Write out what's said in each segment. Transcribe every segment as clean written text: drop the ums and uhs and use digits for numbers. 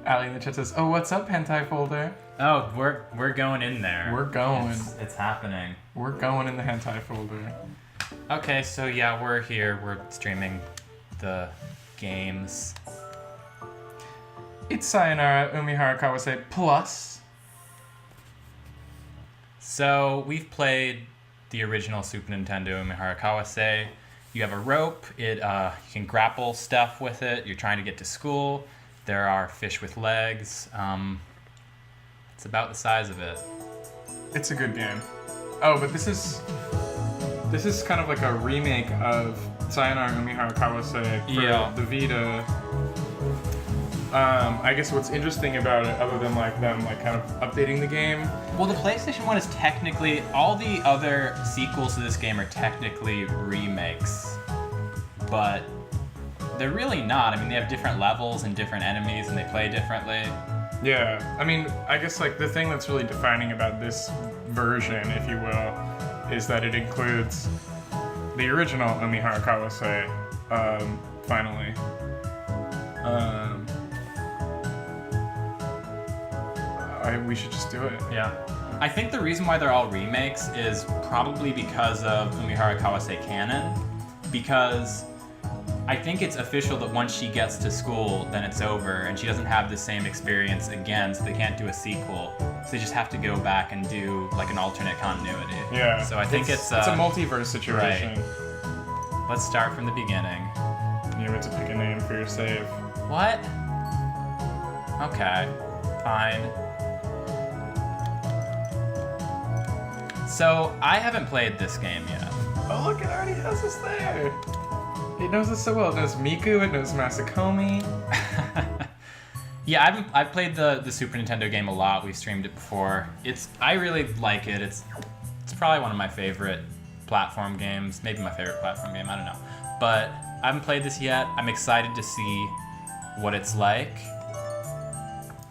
Ali in the chat says, "Oh, what's up, hentai folder?" Oh, we're going in there. We're going. It's happening. We're going in the hentai folder. Okay, so yeah, we're here. We're streaming the games. It's Sayonara Umihara Kawase Plus. So we've played the original Super Nintendo Umihara Kawase. You have a rope. You can grapple stuff with it. You're trying to get to school. There are fish with legs. It's about the size of it. It's a good game. Oh, but this is kind of like a remake of Sayonara Umihara Kawase for the Vita. I guess what's interesting about it, other than like them like kind of updating the game. Well, the PlayStation 1 is technically, all the other sequels to this game are technically remakes, but they're really not. I mean, they have different levels and different enemies, and they play differently. Yeah, I mean, I guess like the thing that's really defining about this version, if you will, is that it includes the original Umihara Kawase, finally. We should just do it. Yeah. I think the reason why they're all remakes is probably because of Umihara Kawase canon, because I think it's official that once she gets to school, then it's over, and she doesn't have the same experience again, so they can't do a sequel. So they just have to go back and do like an alternate continuity. Yeah. So I think it's a multiverse situation. Right. Let's start from the beginning. You have to pick a name for your save. What? Okay. Fine. So, I haven't played this game yet. Oh, look, it already has us there. It knows us so well. It knows Miku, it knows Masukomi. Yeah, I've played the Super Nintendo game a lot. We've streamed it before. I really like it. It's probably one of my favorite platform games. Maybe my favorite platform game, I don't know. But I haven't played this yet. I'm excited to see what it's like.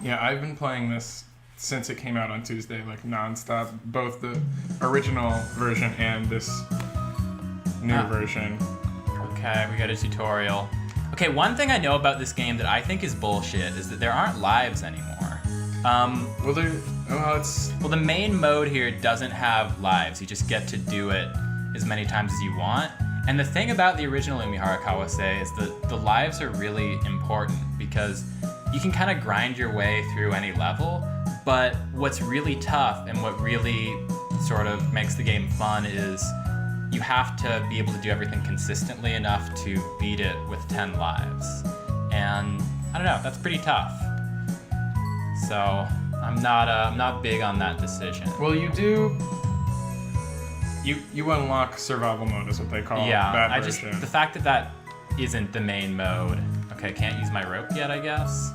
Yeah, I've been playing this since it came out on Tuesday, like nonstop, both the original version and this new version. Okay, we got a tutorial. Okay, one thing I know about this game that I think is bullshit is that there aren't lives anymore. Well, the main mode here doesn't have lives. You just get to do it as many times as you want. And the thing about the original Umihara Kawase is that the lives are really important because you can kind of grind your way through any level. But what's really tough and what really sort of makes the game fun is you have to be able to do everything consistently enough to beat it with 10 lives. And I don't know, that's pretty tough. So I'm not big on that decision. Well, you unlock survival mode is what they call that version. The fact that isn't the main mode. Okay, can't use my rope yet, I guess.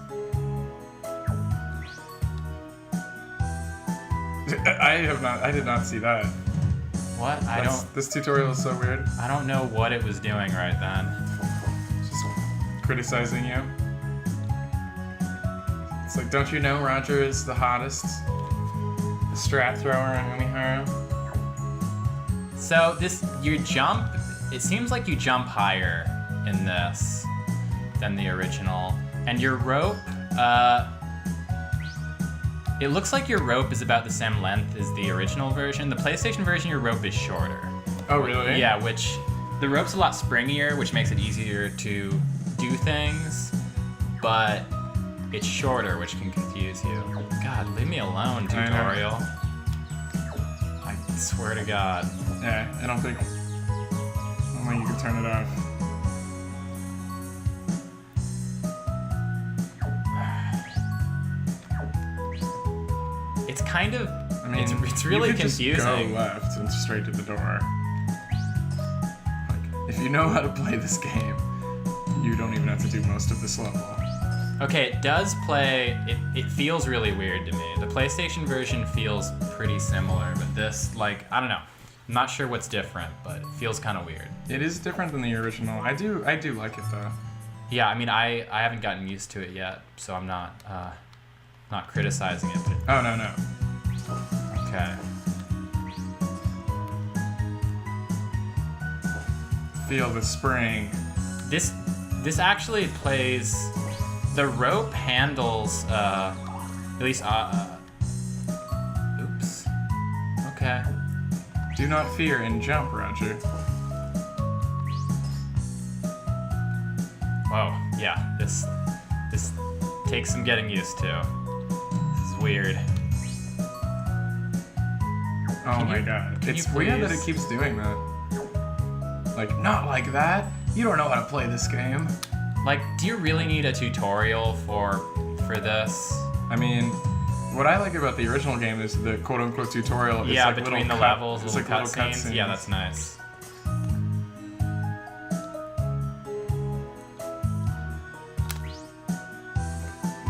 I did not see that. What? This tutorial is so weird. I don't know what it was doing right then. Just criticizing you. It's like, don't you know Roger is the hottest? The strat thrower in Umihara? So your jump, it seems like you jump higher in this than the original. And your rope, it looks like your rope is about the same length as the original version. The PlayStation version, your rope is shorter. Oh, really? Yeah, which the rope's a lot springier, which makes it easier to do things, but it's shorter, which can confuse you. God, leave me alone, tutorial. I swear to God. Yeah, I don't think you can turn it off. It's kind of, it's really you can confusing. Just go left and straight to the door. Like, if you know how to play this game, you don't even have to do most of this level. Okay, it does play, it feels really weird to me. The PlayStation version feels pretty similar, but this, like, I don't know. I'm not sure what's different, but it feels kind of weird. It is different than the original. I do like it though. Yeah, I mean, I haven't gotten used to it yet, so I'm not criticizing it. But no. Okay. Feel the spring. This actually plays The rope handles, at least, oops. Okay. Do not fear and jump, Roger. Whoa, yeah, this takes some getting used to. This is weird. Oh my god. It's weird that it keeps doing that. Like, not like that. You don't know how to play this game. Like, do you really need a tutorial for this? I mean, what I like about the original game is the quote-unquote tutorial. Yeah, like between the levels, little cutscenes. Yeah, that's nice.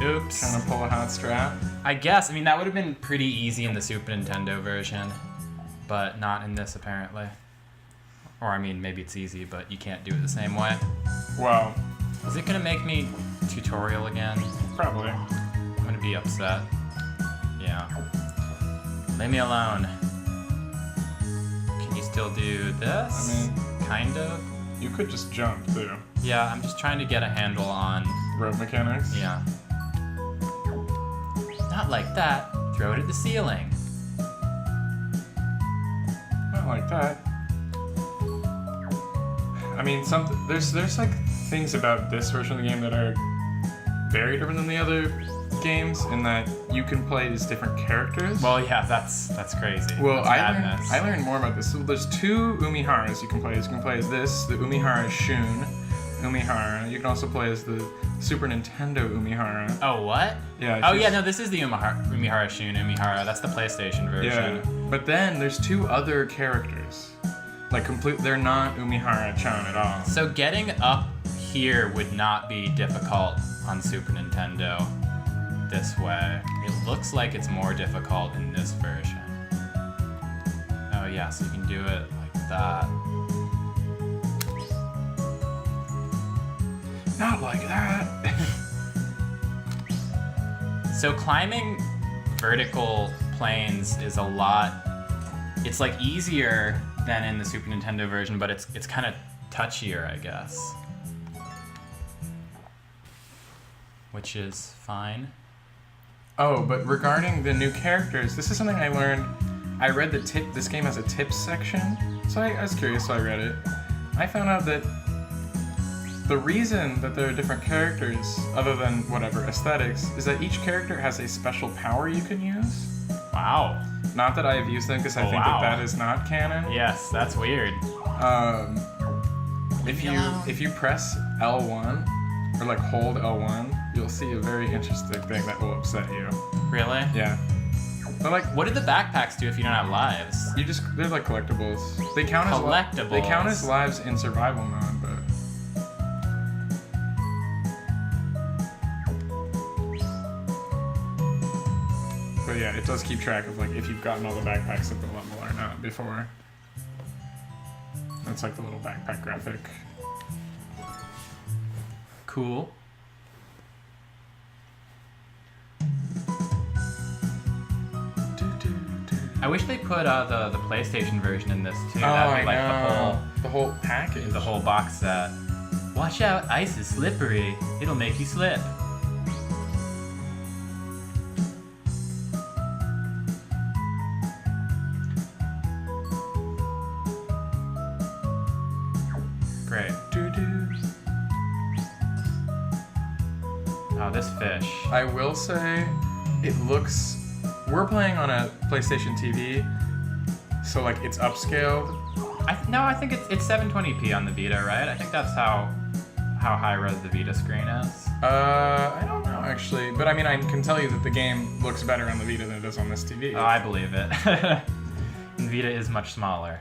Oops. Trying to pull a hot strap. I guess. I mean, that would have been pretty easy in the Super Nintendo version, but not in this, apparently. Or, I mean, maybe it's easy, but you can't do it the same way. Well, Is it gonna make me tutorial again? probably. I'm gonna be upset. Yeah. Leave me alone. Can you still do this? I mean, kind of. you could just jump, too. Yeah, I'm just trying to get a handle on. Rope mechanics. Yeah. Not like that. Throw it at the ceiling. Not like that. I mean, there's like things about this version of the game that are very different than the other games in that you can play as different characters. Well, yeah, that's crazy. Well, That's I learned more about this. So there's two Umiharas you can play as. You can play as this, the Umihara Shun Umihara. You can also play as the Super Nintendo Umihara. Oh, what? Yeah. Oh, yeah, no, this is the Umihara Shun Umihara. That's the PlayStation version. Yeah. But then there's two other characters. Like, they're not Umihara-chan at all. So getting up here would not be difficult on Super Nintendo this way. It looks like it's more difficult in this version. Oh yeah, so you can do it like that. Not like that. So climbing vertical planes is a lot. It's like easier than in the Super Nintendo version, but it's kind of touchier, I guess. Which is fine. Oh, but regarding the new characters, this is something I learned. I read the tip. This game has a tips section, so I was curious, so I read it. I found out that the reason that there are different characters, other than whatever aesthetics, is that each character has a special power you can use. Wow. Not that I have used them, because I think that is not canon. Yes, that's weird. If you press L1 or like hold L1, you'll see a very interesting thing that will upset you. Really? Yeah. But like, What do the backpacks do if you don't have lives? they're like collectibles. They count as Collectibles. They count as lives in survival mode, but. But yeah, it does keep track of like if you've gotten all the backpacks at the level or not before. That's like the little backpack graphic. Cool. I wish they put the PlayStation version in this too. That'd be like the whole package. the whole box set. Watch out, ice is slippery. It'll make you slip. Great. Oh, this fish. I will say, it looks. We're playing on a PlayStation TV, so like it's upscaled. I think it's 720p on the Vita, right? I think that's how high res the Vita screen is. I don't know actually, but I mean I can tell you that the game looks better on the Vita than it does on this TV. Oh, I believe it. And Vita is much smaller.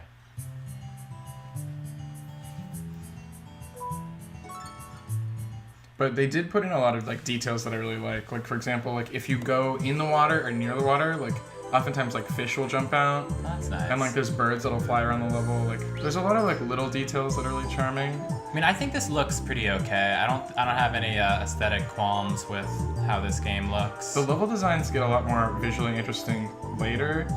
But they did put in a lot of like details that I really like. Like for example, like if you go in the water or near the water, like oftentimes like fish will jump out. That's nice. And like there's birds that'll fly around the level. Like there's a lot of like little details that are really charming. I mean, I think this looks pretty okay. I don't have any aesthetic qualms with how this game looks. The level designs get a lot more visually interesting later,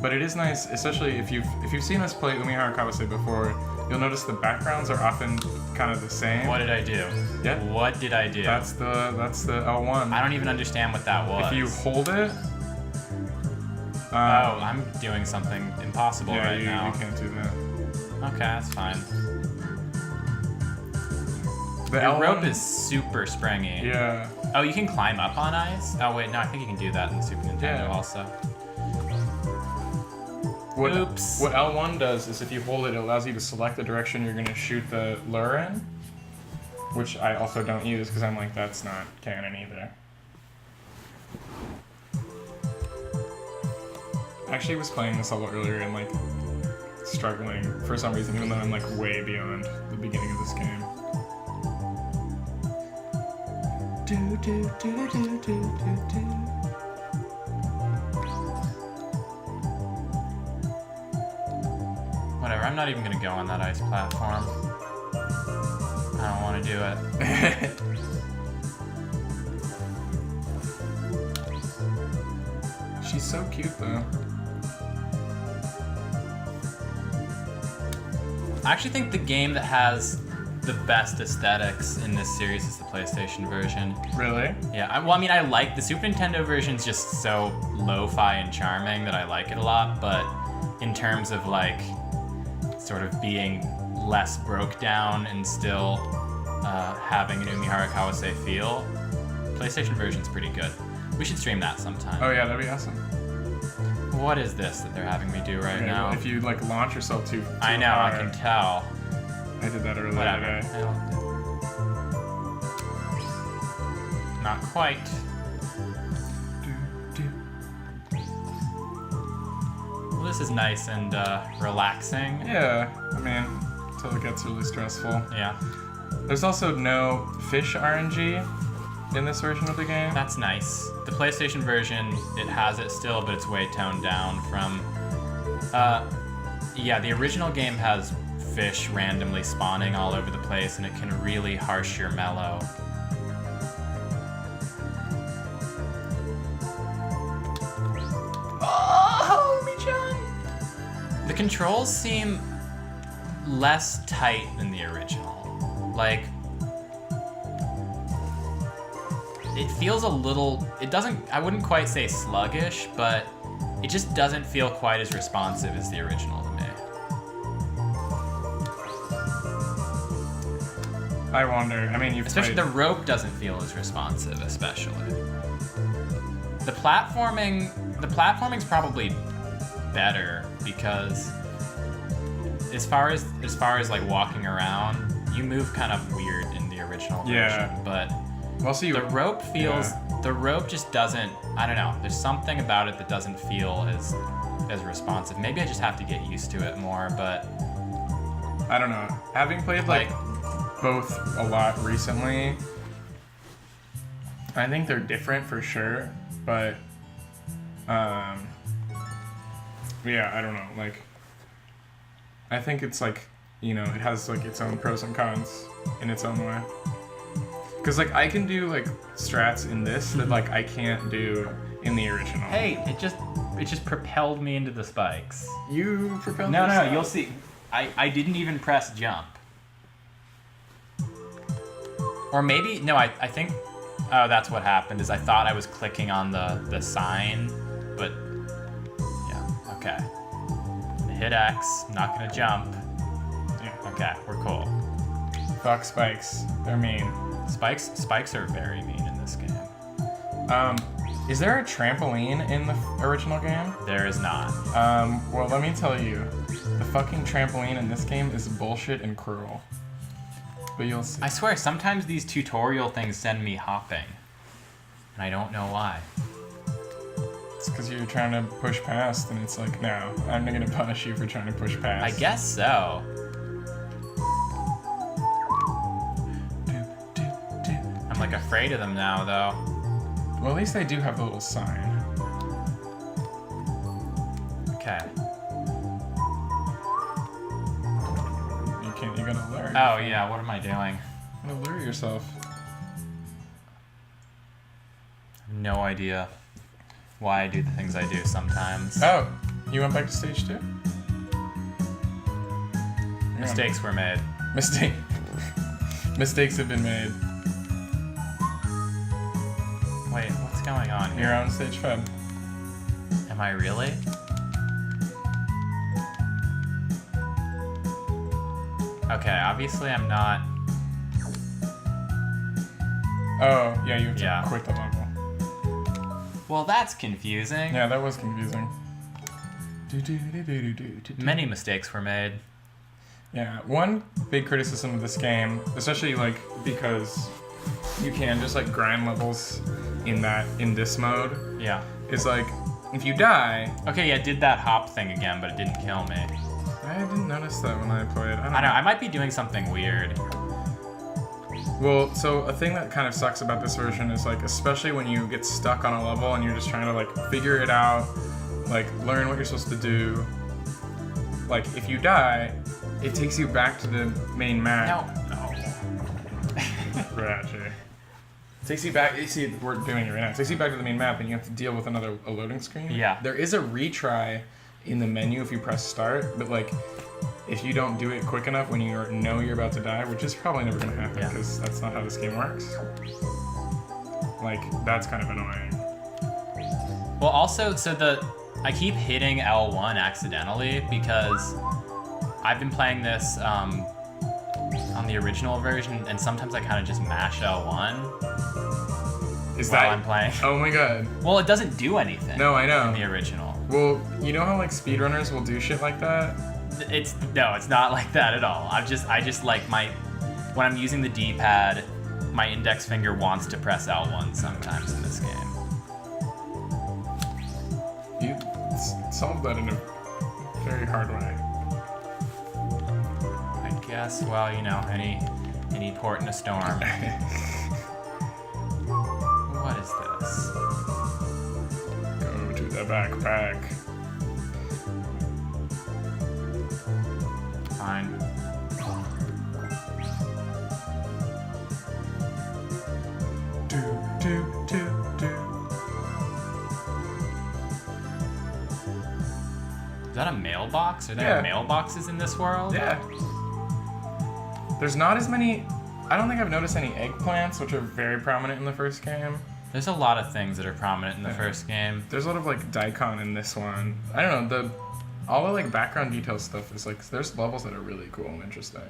but it is nice, especially if you've seen us play Umihara Kawase before. you'll notice the backgrounds are often kind of the same. What did I do? Yeah. What did I do? That's the L1. I don't even understand what that was. If you hold it. Oh, I'm doing something impossible right now. Yeah, you can't do that. Okay, that's fine. The Your L1, rope is super springy. Yeah. Oh, you can climb up on ice? Oh wait, no, I think you can do that in the Super Nintendo also. Oops. What L1 does is if you hold it, it allows you to select the direction you're going to shoot the lure in, which I also don't use because I'm like, that's not canon either. I actually was playing this a little earlier and like struggling for some reason, even though I'm like way beyond the beginning of this game. Whatever, I'm not even gonna go on that ice platform. I don't want to do it. She's so cute though. I actually think the game that has the best aesthetics in this series is the PlayStation version. Really? Yeah, I like the Super Nintendo version's just so lo-fi and charming that I like it a lot, but in terms of like sort of being less broke down and still having an Umihara Kawase feel, PlayStation version's pretty good. We should stream that sometime. Oh yeah, that'd be awesome. What is this that they're having me do right now? If you like launch yourself too I know, hard. I can tell. I did that earlier Whatever. today. Not quite. Well, this is nice and relaxing. Yeah, I mean, until it gets really stressful. Yeah. There's also no fish RNG in this version of the game. That's nice. The PlayStation version, it has it still, but it's way toned down from... yeah, the original game has fish randomly spawning all over the place, and it can really harsh your mellow. Oh, homie-chan! The controls seem less tight than the original. Like, it feels a little, it doesn't, I wouldn't quite say sluggish, but it just doesn't feel quite as responsive as the original to me. I wonder. I mean, you've Especially played... the rope doesn't feel as responsive, especially. The platforming's probably better because as far as like walking around, you move kind of weird in the original version, but Also, the rope feels, the rope just doesn't, I don't know, there's something about it that doesn't feel as responsive. Maybe I just have to get used to it more, but... I don't know. Having played like both a lot recently, I think they're different for sure, but yeah, I don't know, like I think it's like, you know, it has like its own pros and cons in its own way. Cause like I can do like strats in this that like I can't do in the original. Hey, it just propelled me into the spikes. You propelled No, yourself. you'll see. I didn't even press jump. Or maybe, no, I think, oh, that's what happened, is I thought I was clicking on the sign, but, yeah, okay. Hit X, I'm not gonna jump. Yeah. Okay, we're cool. Fuck spikes. They're mean. Spikes are very mean in this game. Is there a trampoline in the original game? There is not. Well, let me tell you, the fucking trampoline in this game is bullshit and cruel. But you'll see. I swear, sometimes these tutorial things send me hopping. And I don't know why. It's because you're trying to push past, and it's like, no, I'm not gonna punish you for trying to push past. I guess so. I'm like afraid of them now, though. Well, at least they do have the little sign. Okay. You gotta lure. Oh yeah, what am I doing? You gotta lure yourself. No idea why I do the things I do sometimes. Oh, you went back to stage 2? Mistakes were made. Mistakes have been made. Wait, what's going on here? You're on stage 5. Am I really? Okay, obviously I'm not. Oh, yeah, you have to Yeah. quit the level. Well, that's confusing. Yeah, that was confusing. Many mistakes were made. Yeah, one big criticism of this game, especially like because you can just like grind levels in this mode, Yeah. is like if you die. Okay, yeah, I did that hop thing again, but it didn't kill me. I didn't notice that when I played. I don't I know, I might be doing something weird. Well, so a thing that kind of sucks about this version is like, especially when you get stuck on a level and you're just trying to like figure it out, like learn what you're supposed to do. Like if you die, it takes you back to the main map. No. Ratchet. Takes you back. You see, we're doing it right now. It takes you back to the main map, and you have to deal with a loading screen. Yeah. There is a retry in the menu if you press start, but like, if you don't do it quick enough when you know you're about to die, which is probably never gonna happen Yeah. because that's not how this game works. Like, that's kind of annoying. Well, also, I keep hitting L1 accidentally because I've been playing this on the original version, and sometimes I kind of just mash L1 Is while that? I'm playing. Oh my god. Well, it doesn't do anything. No, I know. In the original. Well, you know how like speedrunners will do shit like that? It's not like that at all. I just like when I'm using the D-pad, my index finger wants to press L1 sometimes in this game. You solved that in a very hard way. I guess, well, you know, any port in a storm. What is this? Go to the backpack. Fine. Do. Is that a mailbox? Are there Yeah. mailboxes in this world? Yeah. There's not as many. I don't think I've noticed any eggplants, which are very prominent in the first game. There's a lot of things that are prominent in the Yeah. first game. There's a lot of like daikon in this one. I don't know, all the like background detail stuff is like, there's levels that are really cool and interesting.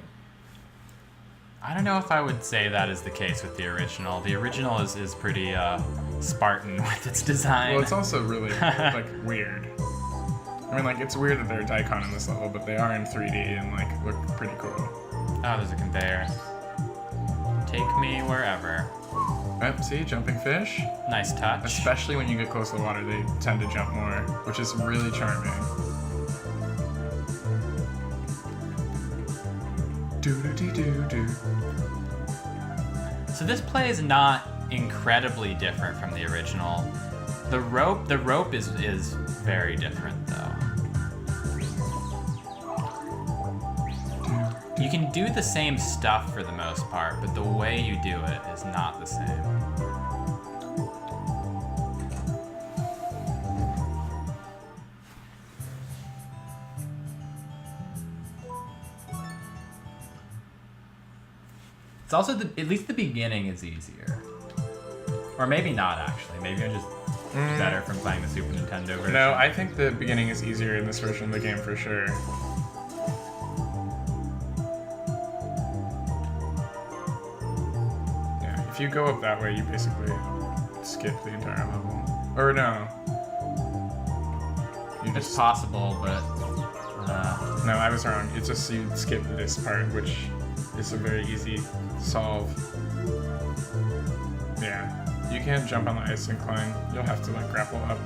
I don't know if I would say that is the case with the original. The original is pretty Spartan with its design. Well, it's also really like weird. I mean, like, it's weird that there are daikon in this level, but they are in 3D and like look pretty cool. Oh, there's a conveyor. Take me wherever. Oh, see, jumping fish. Nice touch. Especially when you get close to the water, they tend to jump more, which is really charming. Do. So this play is not incredibly different from the original. The rope is very different though. You can do the same stuff for the most part, but the way you do it is not the same. It's also at least the beginning is easier. Or maybe not actually. Maybe I'm just better from playing the Super Nintendo version. No, I think the beginning is easier in this version of the game for sure. Yeah, if you go up that way, you basically skip the entire level. Or no. You It's just possible, but No, I was wrong. It's just you skip this part, which is a very easy solve. Yeah. You can't jump on the ice and climb. You'll have to like grapple up.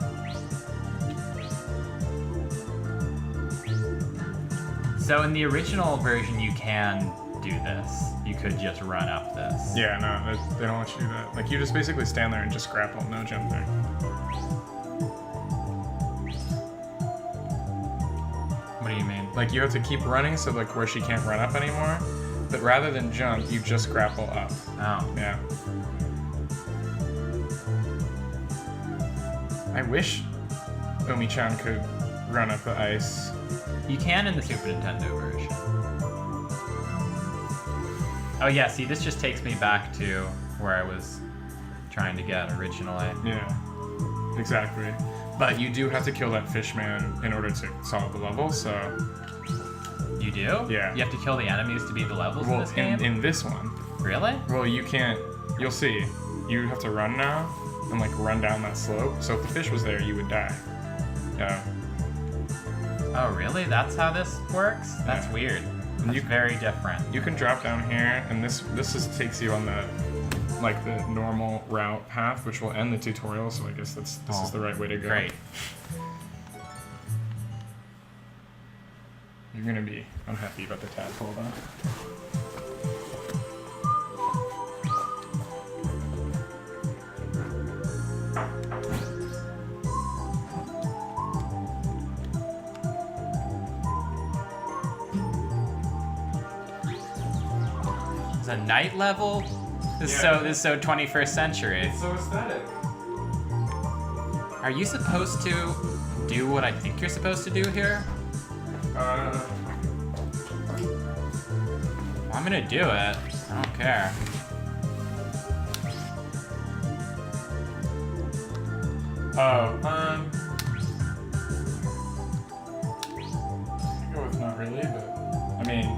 so in the original version you can do this. You could just run up this. Yeah, no, they don't let you do that. Like you just basically stand there and just grapple, no jumping. What do you mean? Like you have to keep running so like where she can't run up anymore. But rather than jump, you just grapple up. Oh. Yeah. I wish Umi-chan could run up the ice. You can in the Super Nintendo version. Oh yeah, see, this just takes me back to where I was trying to get originally. Yeah, exactly. But you do have to kill that fish man in order to solve the level, so... You do? Yeah. You have to kill the enemies to beat the levels in this game? In this one. Really? Well, you can't... You'll see. You have to run now and, like, run down that slope. So if the fish was there, you would die. Yeah. Oh, really? That's how this works? That's weird. That's very different. You can drop down here, and this takes you on the normal route path, which will end the tutorial. So I guess this is the right way to go. Great. You're gonna be unhappy about the tadpole, though. It's a night level? This is so 21st century. It's so aesthetic. Are you supposed to do what I think you're supposed to do here? I'm gonna do it. I don't care. I go with not really, but I mean,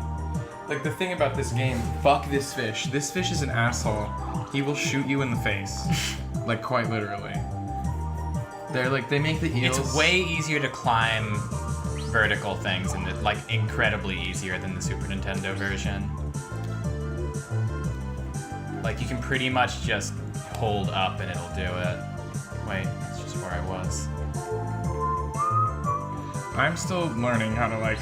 like the thing about this game, fuck this fish. This fish is an asshole. He will shoot you in the face, like quite literally. They're like they make the eels. It's way easier to climb vertical things, and like incredibly easier than the Super Nintendo version. Like you can pretty much just hold up and it'll do it. Wait, it's just where I was. I'm still learning how to like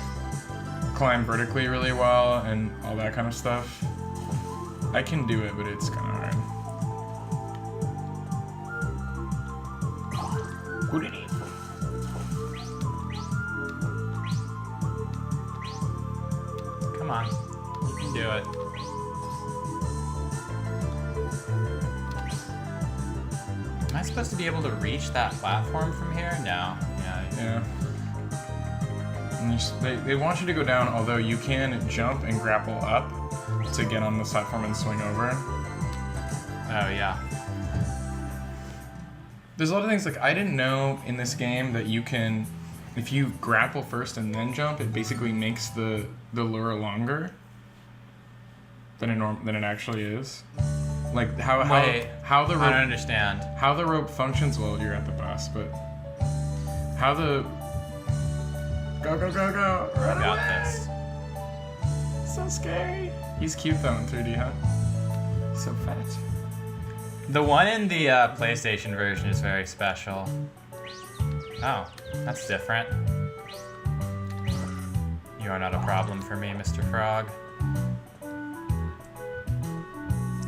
climb vertically really well and all that kind of stuff. I can do it, but it's kind of hard. Houdini. Come on, you can do it. Am I supposed to be able to reach that platform from here? No. Yeah. And they want you to go down, although you can jump and grapple up to get on the platform and swing over. Oh, yeah. There's a lot of things, like, I didn't know in this game that you can, if you grapple first and then jump, it basically makes the lure longer than it actually is. Like, how the rope... I don't understand. How the rope functions, well, you're at the bus, but how the... Go, go, go, go! Run Got away! this. So scary. He's cute, though, in 3D, huh? He's so fat. The one in the PlayStation version is very special. Oh, that's different. You are not a problem for me, Mr. Frog.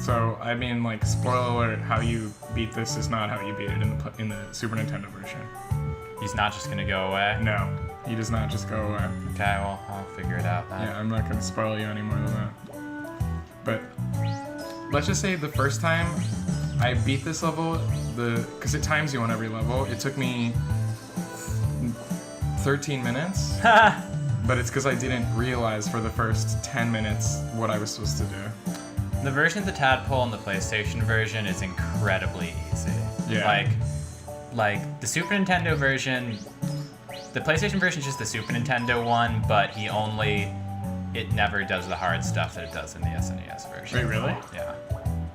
So, I mean, like, spoiler alert, how you beat this is not how you beat it in the Super Nintendo version. He's not just gonna go away? No, he does not just go away. Okay, well, I'll figure it out then. Yeah, I'm not gonna spoil you any more than that. But, let's just say the first time I beat this level, because it times you on every level, it took me 13 minutes. But it's because I didn't realize for the first 10 minutes what I was supposed to do. The version of the tadpole in the PlayStation version is incredibly easy. Yeah. Like the Super Nintendo version, the PlayStation version is just the Super Nintendo one, but it never does the hard stuff that it does in the SNES version. Wait, really? Yeah.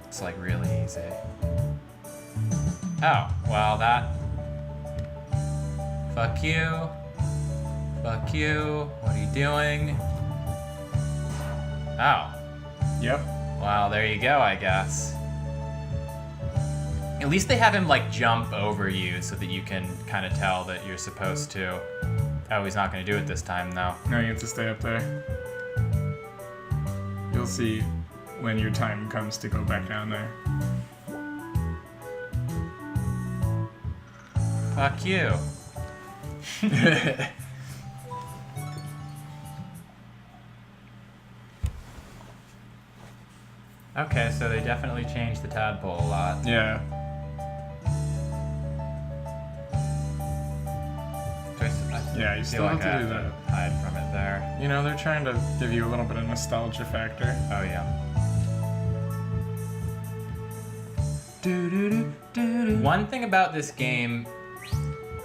It's like really easy. Oh, well fuck you. Fuck you. What are you doing? Oh. Yep. Well, there you go, I guess. At least they have him, like, jump over you so that you can kind of tell that you're supposed to. Oh, he's not going to do it this time, though. No, you have to stay up there. You'll see when your time comes to go back down there. Fuck you. Okay, so they definitely changed the tadpole a lot. Yeah. Yeah, you still have to do that. Hide from it there. You know, they're trying to give you a little bit of nostalgia factor. Oh, yeah. One thing about this game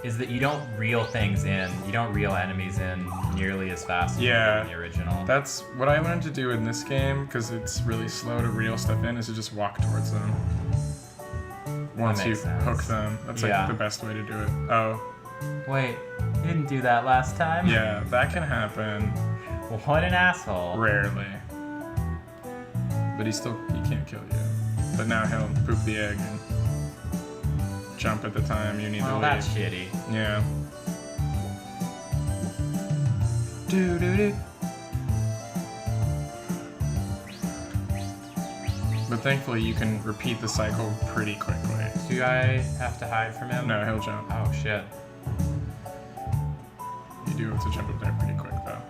is that you don't reel things in. You don't reel enemies in nearly as fast as you do in the original. That's what I learned to do in this game, because it's really slow to reel stuff in, is to just walk towards them. Once you hook them. That's like the best way to do it. Oh. Wait, you didn't do that last time? Yeah, that can happen. Well, what an asshole. Rarely. But he can't kill you. But now he'll poop the egg and jump at the time you need to leave. That's shitty. Yeah. But thankfully you can repeat the cycle pretty quickly. Do I have to hide from him? No, he'll jump. Oh shit. You do have to jump up there pretty quick though.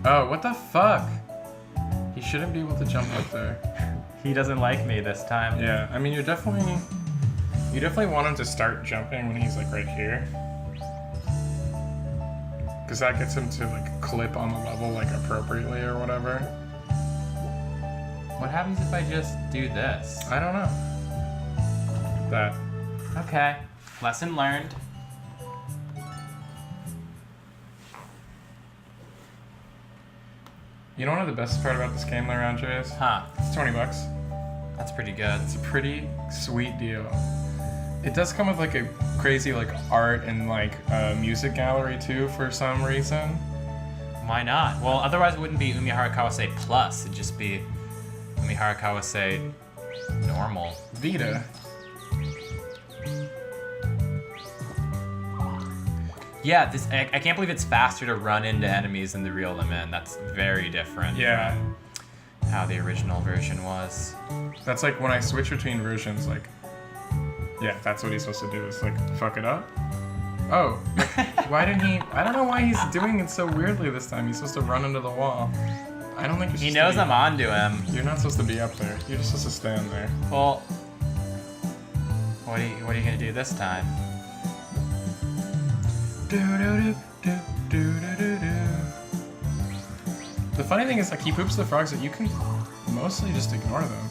Oh, what the fuck? He shouldn't be able to jump up there. He doesn't like me this time. Yeah, I mean you definitely want him to start jumping when he's like right here. Because that gets him to like clip on the level like appropriately or whatever. What happens if I just do this? I don't know. That. Okay. Lesson learned. You know what the best part about this game, Laranja, is? Huh. It's $20. That's pretty good. It's a pretty sweet deal. It does come with like a crazy like art and like music gallery too for some reason. Why not? Well, otherwise it wouldn't be Umihara Kawase Plus. It'd just be Umihara Kawase normal. Vita. Yeah, I can't believe it's faster to run into enemies than to reel them in. That's very different. Yeah. From how the original version was. That's like when I switch between versions, like, yeah, that's what he's supposed to do, is like fuck it up. Oh, why didn't he? I don't know why he's doing it so weirdly this time. He's supposed to run into the wall. I don't think it's He knows I'm onto him. You're not supposed to be up there. You're just supposed to stand there. Well, what are you gonna do this time? The funny thing is, like, he poops the frogs that you can mostly just ignore them.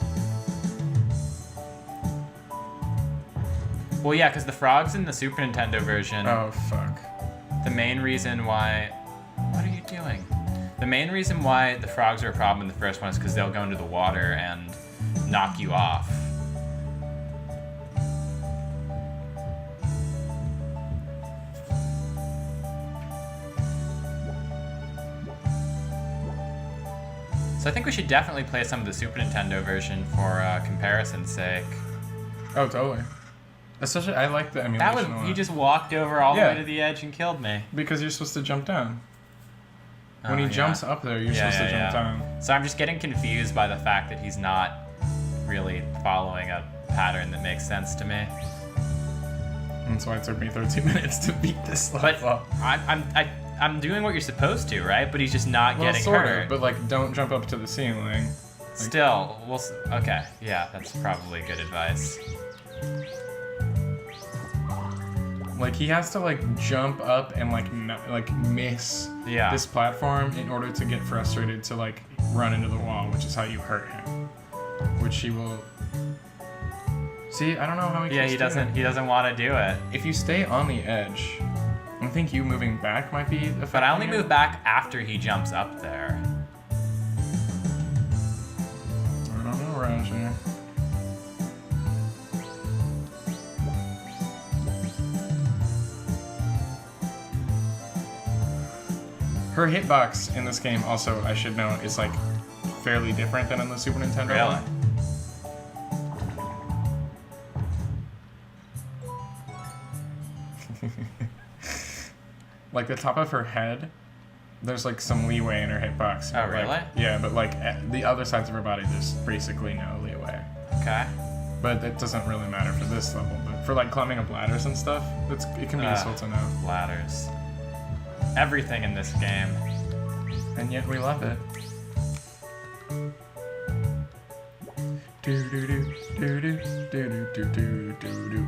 Well, yeah, because the frogs in the Super Nintendo version. Oh, fuck. The main reason why. What are you doing? The main reason why the frogs are a problem in the first one is because they'll go into the water and knock you off. So I think we should definitely play some of the Super Nintendo version for comparison's sake. Oh, totally. Especially, I like the emulation a lot. You just walked over all the way to the edge and killed me. Because you're supposed to jump down. When he jumps up there, you're supposed to jump down. So I'm just getting confused by the fact that he's not really following a pattern that makes sense to me. That's why it took me 13 minutes to beat this level. But I'm doing what you're supposed to, right? But he's just not getting hurt. But like, don't jump up to the ceiling. Like, still, okay, yeah, that's probably good advice. Like, he has to like jump up and like miss this platform in order to get frustrated to like run into the wall, which is how you hurt him. Which he will. See, I don't know how he. Yeah, he doesn't want to do it. If you stay on the edge, I think you moving back might be effective. But I only move back after he jumps up there. I don't know, Roger. Her hitbox in this game also, I should know, is like fairly different than in the Super Nintendo. Really? Like the top of her head, there's like some leeway in her hitbox. Oh, really? Yeah, but like the other sides of her body, there's basically no leeway. Okay. But it doesn't really matter for this level. But for like climbing up ladders and stuff, it can be useful to know. Ladders. Everything in this game. And yet we love it. Do do do do do do do do do do.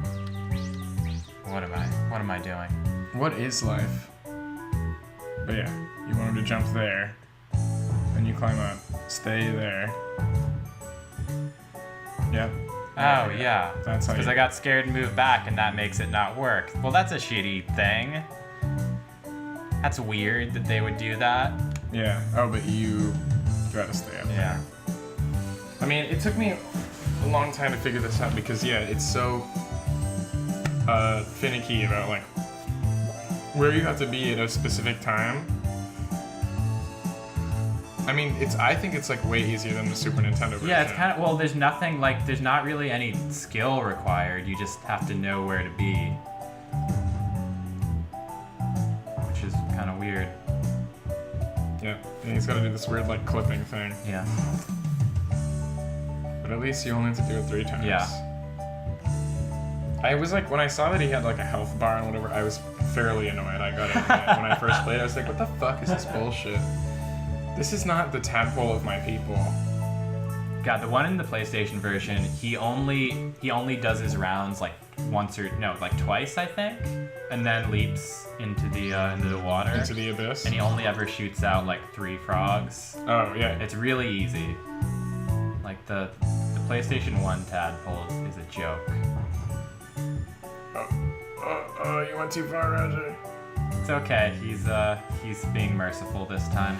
What am I doing? What is life? But yeah, you want him to jump there, then you climb up, stay there. Yep. Oh, yeah. That's how Because I got scared and moved back, and that makes it not work. Well, that's a shitty thing. That's weird that they would do that. Yeah. Oh, but you gotta stay up there. I mean, it took me a long time to figure this out because, yeah, it's so finicky about, like, where you have to be at a specific time. I mean, I think it's like way easier than the Super Nintendo version. Yeah, it's kind of, well, there's nothing, like, there's not really any skill required. You just have to know where to be. Which is kind of weird. Yeah, and he's got to do this weird, like, clipping thing. Yeah. But at least you only have to do it 3 times. Yeah. I was like, when I saw that he had like a health bar and whatever, I was fairly annoyed. I got it when I first played. I was like, what the fuck is this bullshit? This is not the tadpole of my people. God, the one in the PlayStation version, he only does his rounds like twice, I think, and then leaps into the water. Into the abyss. And he only ever shoots out like 3 frogs. Oh yeah. It's really easy. Like the PlayStation 1 tadpole is a joke. Oh, you went too far, Roger. It's okay. He's being merciful this time.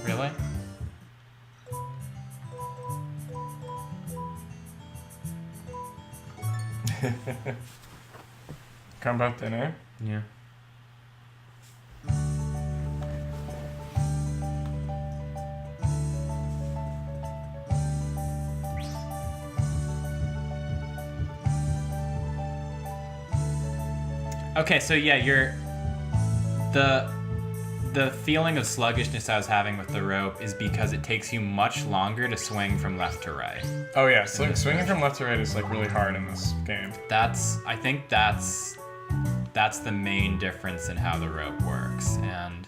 Really? Combatte, eh? Yeah. Okay, so yeah, the feeling of sluggishness I was having with the rope is because it takes you much longer to swing from left to right. Oh yeah, swinging from left to right is like really hard in this game. I think that's the main difference in how the rope works and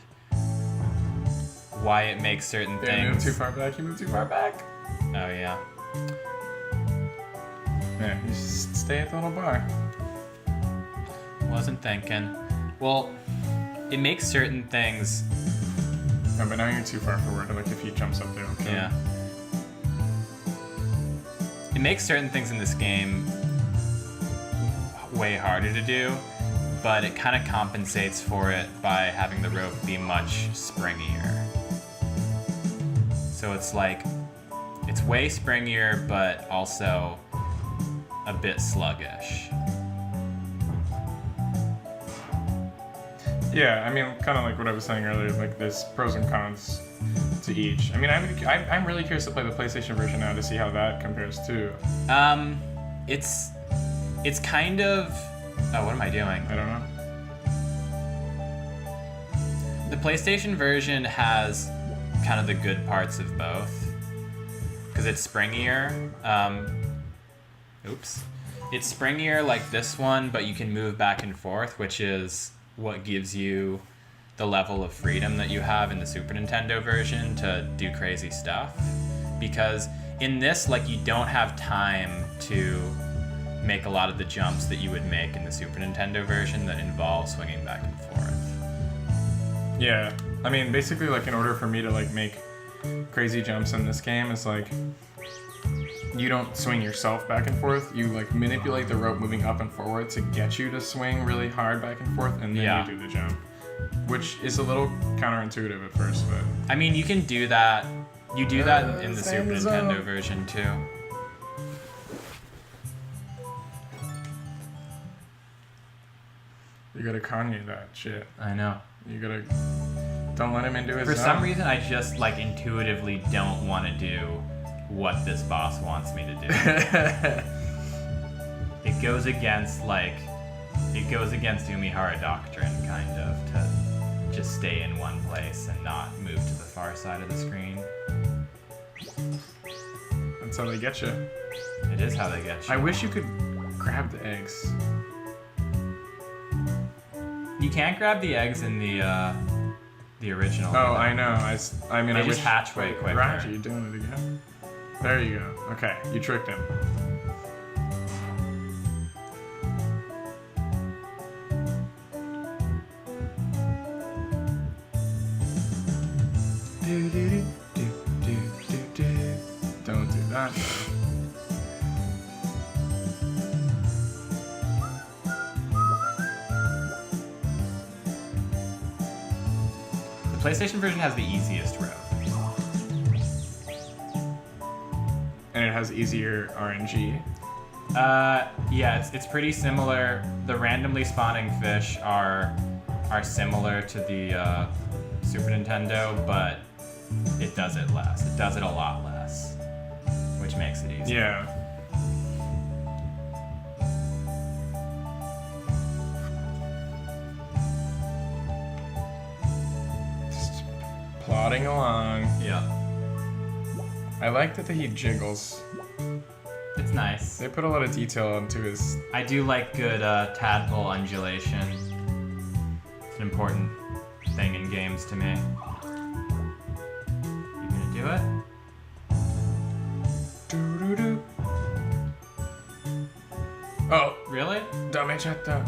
why it makes certain Yeah, things. you move too far back, you move too far back. Oh yeah. Yeah, you just stay at the little bar. Wasn't thinking. Well, it makes certain things. No, but now you're too far forward. Like if he jumps up there, okay. Yeah. It makes certain things in this game way harder to do, but it kind of compensates for it by having the rope be much springier. So it's like, it's way springier, but also a bit sluggish. Yeah, I mean, kind of like what I was saying earlier, like there's pros and cons to each. I mean, I'm really curious to play the PlayStation version now to see how that compares too. It's kind of, oh, what am I doing? I don't know. The PlayStation version has kind of the good parts of both, because it's springier. It's springier like this one, but you can move back and forth, which is what gives you the level of freedom that you have in the Super Nintendo version to do crazy stuff. Because in this, like, you don't have time to make a lot of the jumps that you would make in the Super Nintendo version that involve swinging back and forth. Yeah, I mean, basically, like, in order for me to, like, make crazy jumps in this game, it's like, you don't swing yourself back and forth, you, like, manipulate the rope moving up and forward to get you to swing really hard back and forth, and then you do the jump. Which is a little counterintuitive at first, but... I mean, you can do that. You do that in the Super Nintendo version, too. You gotta Kanye that shit. I know. You gotta... Don't let him into his For zone. some reason, I just, like, intuitively don't want to do what this boss wants me to do. It goes against Umihara doctrine, kind of, to just stay in one place and not move to the far side of the screen. That's how they get you. It is how they get you. I wish you could grab the eggs. You can't grab the eggs in the original. Oh, I know. I mean, they I wish... just hatch way quicker. Raji, you're doing it again. There you go. Okay, you tricked him. Don't do that. The PlayStation version has the easiest road. And it has easier RNG. Yeah, it's pretty similar. The randomly spawning fish are similar to the Super Nintendo, but it does it less. It does it a lot less, which makes it easier. Yeah. Just plodding along. Yeah. I like that he jiggles. It's nice. They put a lot of detail into his... I do like good tadpole undulation. It's an important thing in games to me. You gonna do it? Doo-doo-doo. Oh, Really? damechata.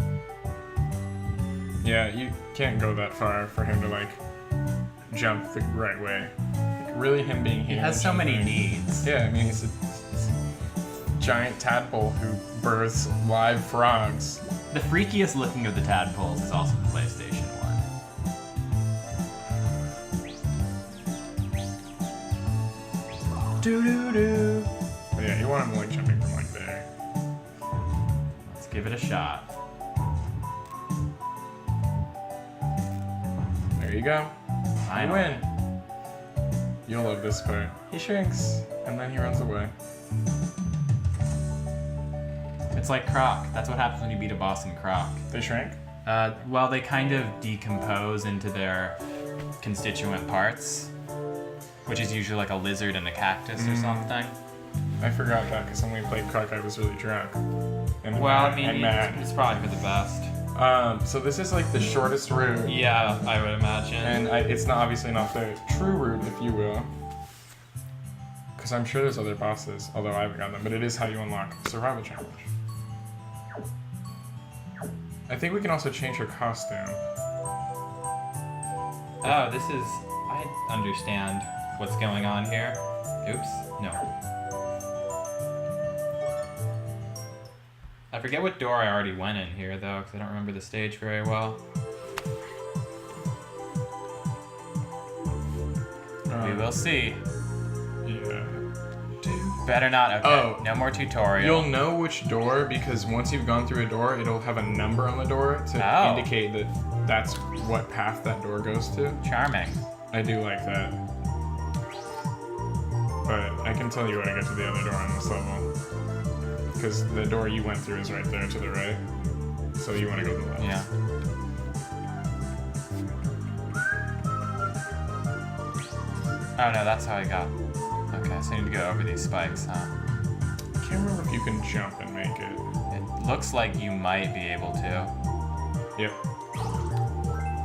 Yeah, you can't go that far for him to, like, jump the right way. Like, really, him being here. He has so many needs. Yeah, I mean, he's a giant tadpole who births live frogs. The freakiest looking of the tadpoles is also the PlayStation one. Doo-doo-doo. But yeah, you want him, like, jumping from, like, there. Let's give it a shot. There you go. I Finally. win. You'll love this part. He shrinks, and then he runs away. It's like Croc. That's what happens when you beat a boss in Croc. They shrink? Well, they kind of decompose into their constituent parts, which is usually like a lizard and a cactus or something. I forgot that because when we played Croc, I was really drunk. And Well, I and mean, mad. it's probably for the best. So this is like the shortest route, Yeah, I would imagine. and it's not obviously not the true route, if you will. Because I'm sure there's other bosses, although I haven't gotten them. But it is how you unlock Survival Challenge. I think we can also change her costume. Oh, this is... I understand what's going on here. Oops. No. I forget what door I already went in here, though, because I don't remember the stage very well. We will see. Yeah. Better not. Okay. Oh. No more tutorial. You'll know which door because once you've gone through a door, it'll have a number on the door to Oh. indicate that that's what path that door goes to. Charming. I do like that. But I can tell you when I get to the other door on this level. Because the door you went through is right there to the right. So you want to go to the left. Yeah. Oh no, that's how I got. Okay, so I need to go over these spikes, huh? I can't remember if you can jump and make it. It looks like you might be able to. Yep.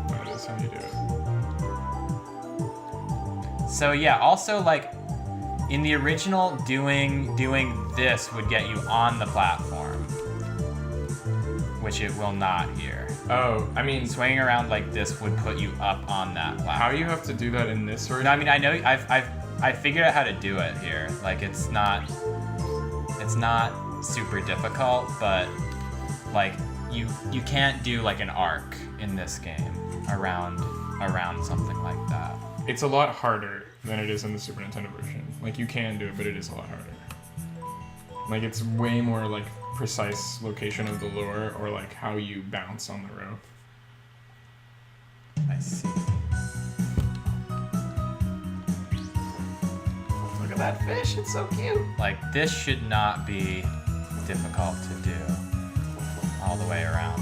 That is how you do it. So yeah, also like in the original, doing this would get you on the platform, which it will not here. Oh, I mean, Swinging around like this would put you up on that platform. how you have to do that in this version? No, I mean I know I figured out how to do it here. Like it's not super difficult, but like you can't do like an arc in this game around something like that. It's a lot harder than it is in the Super Nintendo version. Like, you can do it, but it is a lot harder. Like, it's way more, like, precise location of the lure or, like, how you bounce on the rope. I see. Look at that fish, it's so cute. Like this should not be difficult to do all the way around.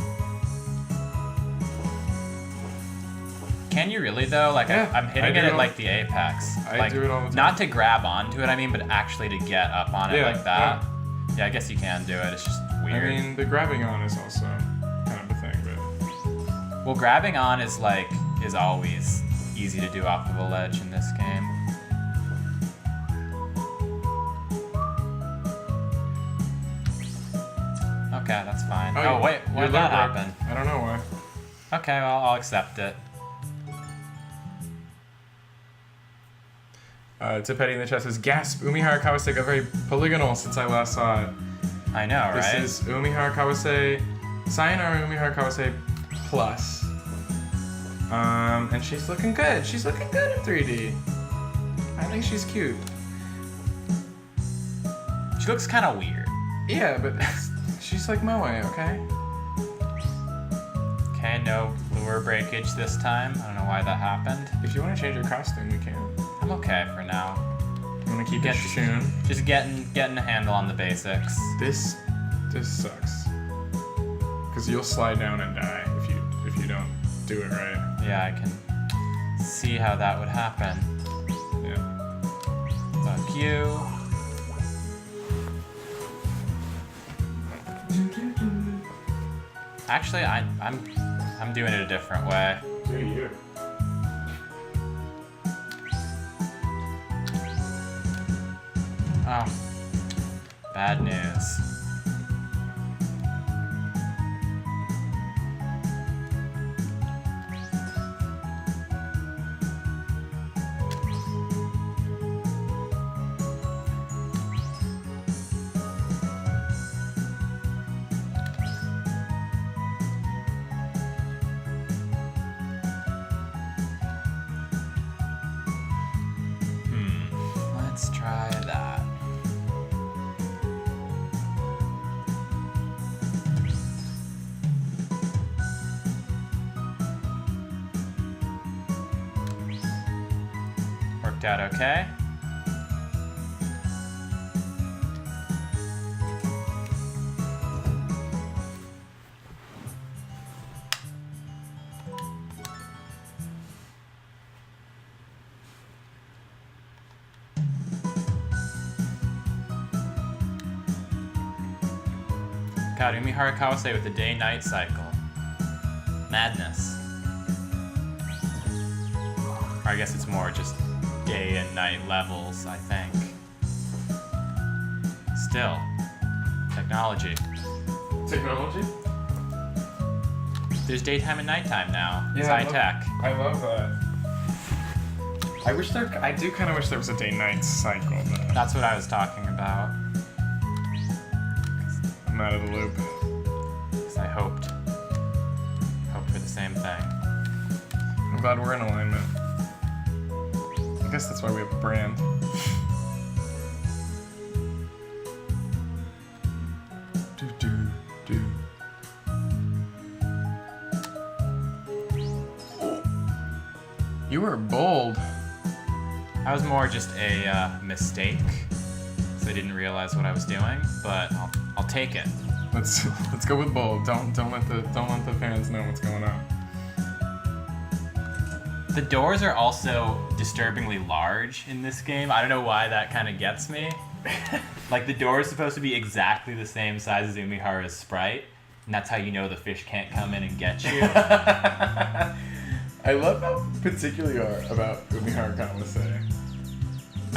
Can you really though? Like Yeah, I'm I hitting do it it at all- like the apex. I Like, do it all the time. Not to grab onto it, I mean, but actually to get up on it Yeah, like that. Yeah, I guess you can do it. It's just weird. I mean, the grabbing on is also kind of a thing, but... Well, grabbing on is always easy to do off of a ledge in this game. Okay, that's fine. Oh wait, why your did that leg broke. happen? I don't know why. Okay, well, I'll accept it. Petting the chest says, gasp, Umihara Kawase got very polygonal since I last saw it. I know, This right? is Umihara Kawase, Sayonara Umihara Kawase Plus. And she's looking good. She's looking good in 3D. I think she's cute. She looks kind of weird. Yeah, but she's like Moe, okay? Okay, no lure breakage this time. I don't know why that happened. If you want to change your costume, you can. I'm okay for now. I'm gonna keep it Shun. Just getting a handle on the basics. This sucks. Cause you'll slide down and die if you don't do it right. Yeah, I can see how that would happen. Yeah. Fuck you. Actually, I'm doing it a different way. Do you? Oh, bad news. Let's try that. Worked out okay. God, Umihara Kawase with the day-night cycle. Madness. Or I guess it's more just day and night levels, I think. Still. Technology. Technology? There's daytime and nighttime now. It's Yeah, high tech. I love that. I do kind of wish there was a day-night cycle, but That's what I was talking about. I'm out of the loop. 'Cause I hoped for the same thing. I'm glad we're in alignment. I guess that's why we have a brand. do. You were bold. That was more just a mistake, so I didn't realize what I was doing. But I'll take it. Let's go with bold. Don't let the fans know what's going on. The doors are also disturbingly large in this game. I don't know why that kind of gets me. Like, the door is supposed to be exactly the same size as Umihara's sprite, and that's how you know the fish can't come in and get you. I love how particular you are about Umihara Kawase.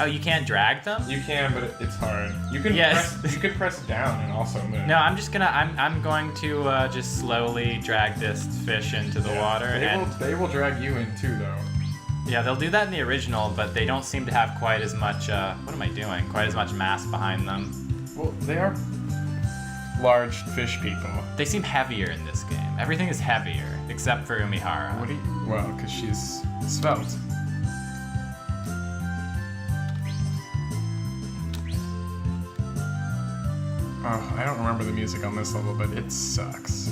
Oh, you can't drag them? You can, but it's hard. You can press down and also move. No, I'm going to just slowly drag this fish into the water. They will drag you in too, though. Yeah, they'll do that in the original, but they don't seem to have quite as much, what am I doing? Quite as much mass behind them. Well, they are large fish people. They seem heavier in this game. Everything is heavier, except for Umihara. Well, because she's svelte. Oh, I don't remember the music on this level, but it sucks.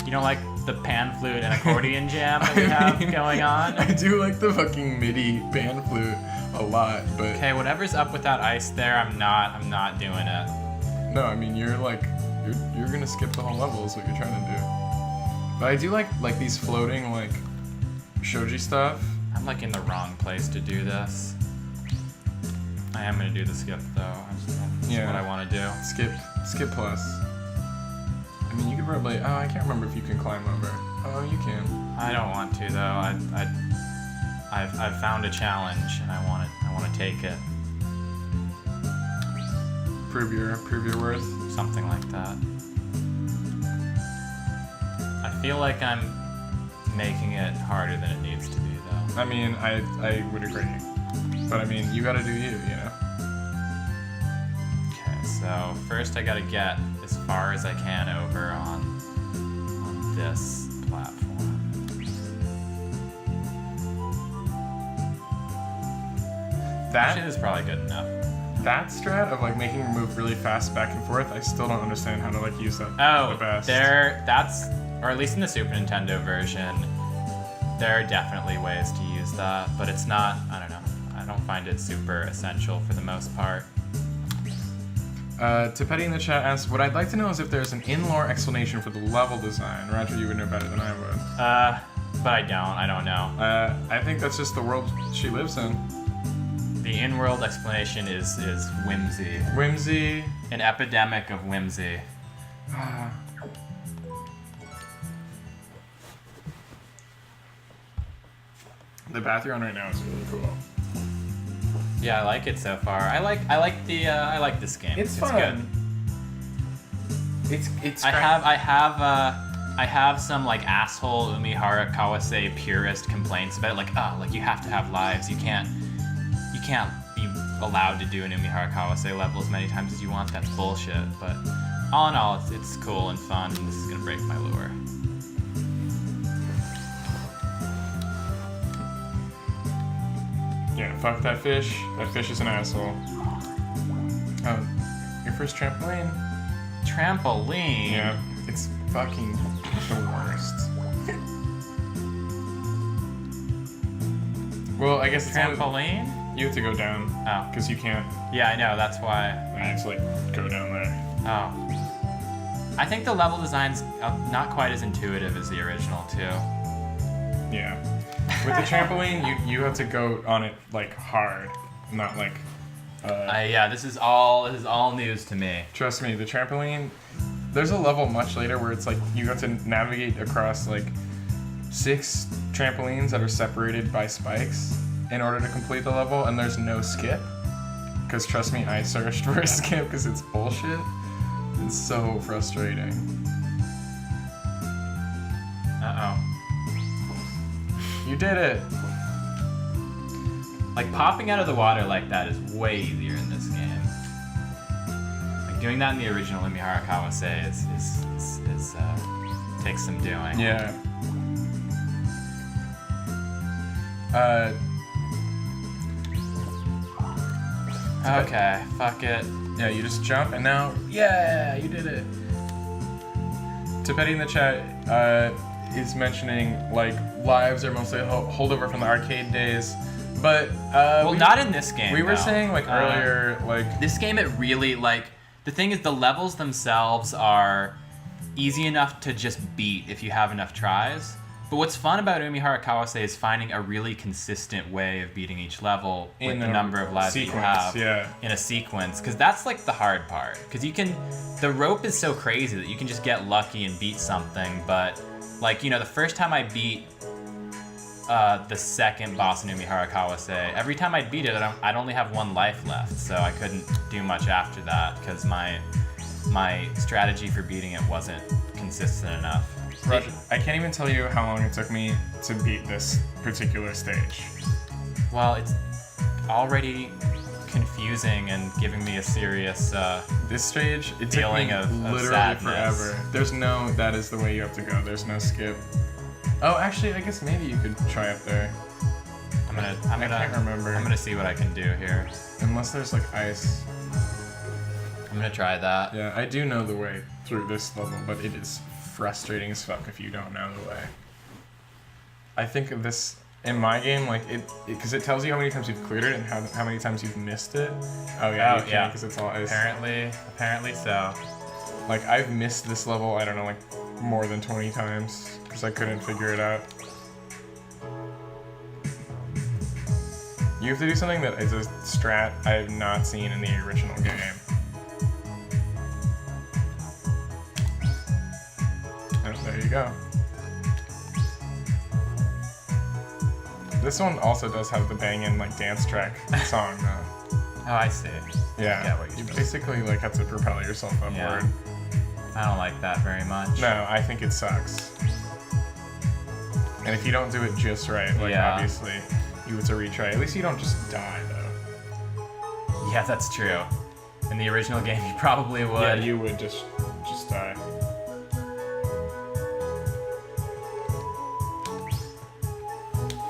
You don't like the pan flute and accordion jam that we have going on? I do like the fucking MIDI pan flute a lot, but Okay, whatever's up with that ice there, I'm not doing it. no, I mean you're gonna skip the whole level is what you're trying to do. But I do like these floating like shoji stuff. I'm like in the wrong place to do this. I am gonna do the skip though. That's what I want to do. Skip plus. I mean, you could probably. Oh, I can't remember if you can climb over. Oh, you can. I don't want to though. I've found a challenge and I want to take it. Prove your worth. Something like that. I feel like I'm making it harder than it needs to be though. I mean, I would agree. But I mean, you gotta do you, you know? Okay, so first I gotta get as far as I can over on this platform. Actually, this is probably good enough. That strat of like making your move really fast back and forth, I still don't understand how to like use that the best. That's, or at least in the Super Nintendo version, there are definitely ways to use that, but it's not, I don't know, I don't find it super essential for the most part. Tipetti in the chat asks, what I'd like to know is if there's an in-lore explanation for the level design. Roger, you would know better than I would. But I don't know. I think that's just the world she lives in. The in-world explanation is whimsy. Whimsy. An epidemic of whimsy. The path you're on right now is really cool. Yeah, I like it so far. I like this game. It's fun. Good. It's. I have some like asshole Umihara Kawase purist complaints about it, like you have to have lives. You can't be allowed to do an Umihara Kawase level as many times as you want. That's bullshit. But all in all, it's cool and fun, and this is gonna break my lure. Yeah, fuck that fish. That fish is an asshole. Oh, your first trampoline? Trampoline? Yeah, it's fucking the worst. Well, I guess it's Trampoline? You have to go down. Oh. Because you can't. Yeah, I know, that's why. I have to, like, go down there. Oh. I think the level design's not quite as intuitive as the original, too. Yeah. With the trampoline, you have to go on it like hard, not like. Yeah, this is all news to me. Trust me, the trampoline. There's a level much later where it's like you have to navigate across like 6 trampolines that are separated by spikes in order to complete the level, and there's no skip. Because trust me, I searched for a skip because it's bullshit. It's so frustrating. Uh-oh. You did it! Like, popping out of the water like that is way easier in this game. Like, doing that in the original Umihara Kawase is takes some doing. Yeah. Okay, fuck it. Yeah, you just jump, and now, yeah, you did it! Tipetti in the chat, is mentioning like lives are mostly holdover from the arcade days, but not in this game. We were though. saying like earlier, like this game, it really like the thing is the levels themselves are easy enough to just beat if you have enough tries. But what's fun about Umihara Kawase is finding a really consistent way of beating each level with the number of lives that you have in a sequence. Because that's like the hard part. Because the rope is so crazy that you can just get lucky and beat something. But like, you know, the first time I beat the second boss in Umihara Kawase, every time I'd beat it, I'd only have 1 life left. So I couldn't do much after that because my strategy for beating it wasn't consistent enough. Roger, I can't even tell you how long it took me to beat this particular stage. Well, it's already confusing and giving me a serious this stage, it feeling took me literally sadness. forever. There's no, that is the way you have to go. There's no skip. Oh, actually, I guess maybe you could try up there. I can't remember. I'm gonna see what I can do here. Unless there's like ice. I'm gonna try that. Yeah, I do know the way through this level, but it is frustrating as fuck if you don't know the way. I think of this in my game, like because it tells you how many times you've cleared it and how many times you've missed it. Oh yeah, you can because it's all ice. Apparently so. Like I've missed this level, I don't know, like more than 20 times because I couldn't figure it out. You have to do something that is a strat I have not seen in the original game. Oh, there you go. This one also does have the banging like dance track song though. Oh, I see. Yeah, you basically like have to propel yourself upward. Yeah. I don't like that very much. No, I think it sucks. And if you don't do it just right, like Yeah. obviously you have to retry. At least you don't just die though. Yeah, that's true. In the original game, you probably would. Yeah, you would just die.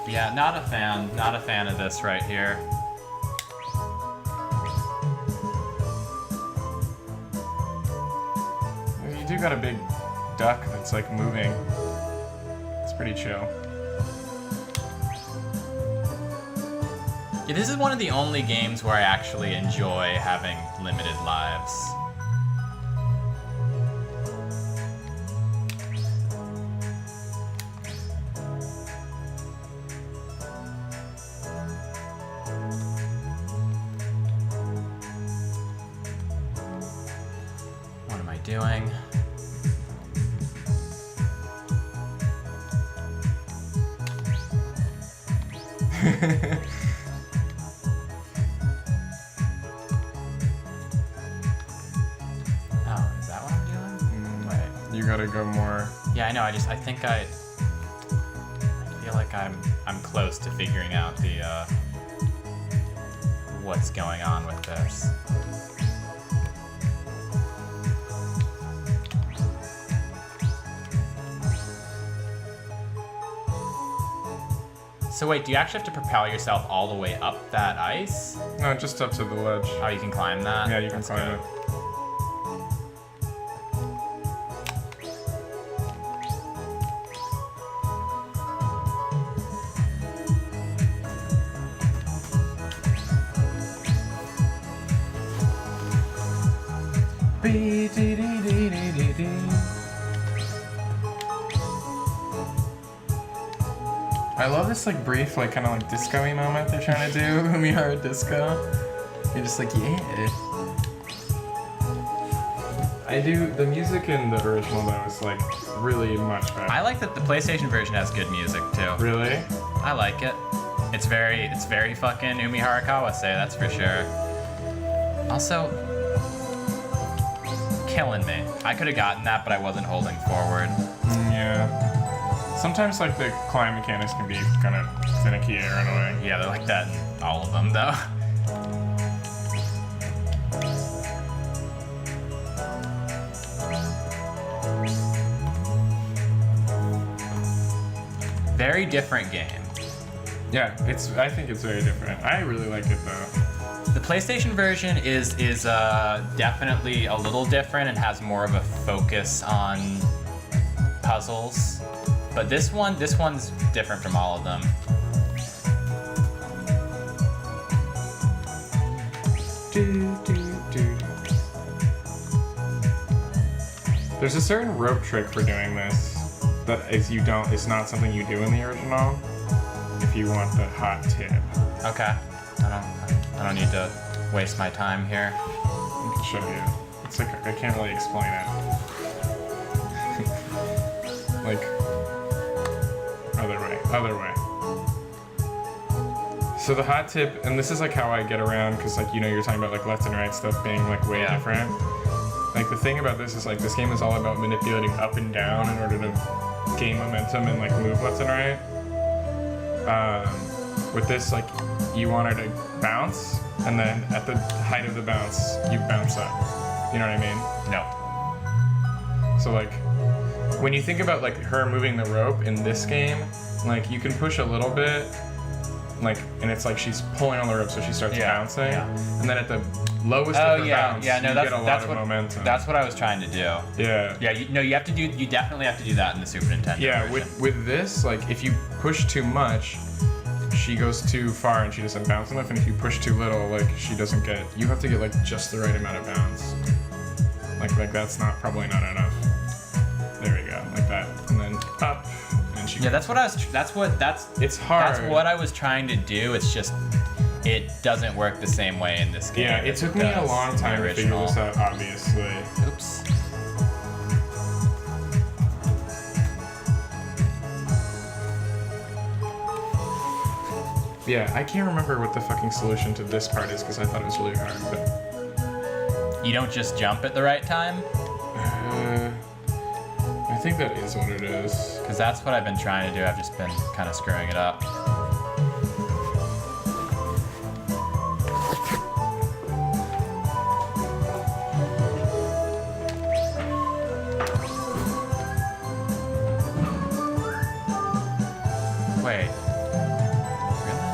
Yeah, not a fan. Not a fan of this right here. You do got a big duck that's like moving. It's pretty chill. Yeah, this is one of the only games where I actually enjoy having limited lives. What am I doing? Oh, is that what I'm doing? Wait. You gotta go more. Yeah, I know. I think I feel like I'm close to figuring out the what's going on with this. So wait, do you actually have to propel yourself all the way up that ice? No, just up to the ledge. Oh, you can climb that? Yeah, you can That's climb good. it. I love this like brief, like kind of like disco-y moment they're trying to do. Umihara disco. You're just like, yeah. I do the music in the original though is like really much better. I like that the PlayStation version has good music too. Really? I like it. It's very fucking Umihara Kawase, that's for sure. Also, killing me. I could have gotten that, but I wasn't holding forward. Yeah. Sometimes like the climb mechanics can be kind of finicky or annoying. Yeah, they're like that in all of them, though. Very different game. Yeah, I think it's very different. I really like it though. The PlayStation version is definitely a little different and has more of a focus on puzzles. But this one's different from all of them. There's a certain rope trick for doing this that is it's not something you do in the original. If you want the hot tip, Okay. I don't need to waste my time here. I can show you. It's like I can't really explain it. Like other way. So the hot tip, and this is like how I get around, because like you're talking about like left and right stuff being like way different. Like the thing about this is like this game is all about manipulating up and down in order to gain momentum and like move left and right. With this, like you want her to bounce, and then at the height of the bounce, you bounce up. You know what I mean? No. So like when you think about like her moving the rope in this game, like you can push a little bit, like, and it's like she's pulling on the rope, so she starts bouncing, and then at the lowest of her bounce, you get a lot of momentum. That's what I was trying to do. Yeah. Yeah, you definitely have to do that in the Super Nintendo. Yeah, version. with this, like if you push too much, she goes too far and she doesn't bounce enough, and if you push too little, like you have to get like just the right amount of bounce. Like that's probably not enough. There we go, like that, and then up, and she. Yeah, it's hard. It's hard. That's what I was trying to do. It's just it doesn't work the same way in this game. Yeah, it took me a long time to figure this out, obviously. Oops. Yeah, I can't remember what the fucking solution to this part is because I thought it was really hard, but. You don't just jump at the right time? I think that is what it is. Because that's what I've been trying to do. I've just been kind of screwing it up. Wait. Really?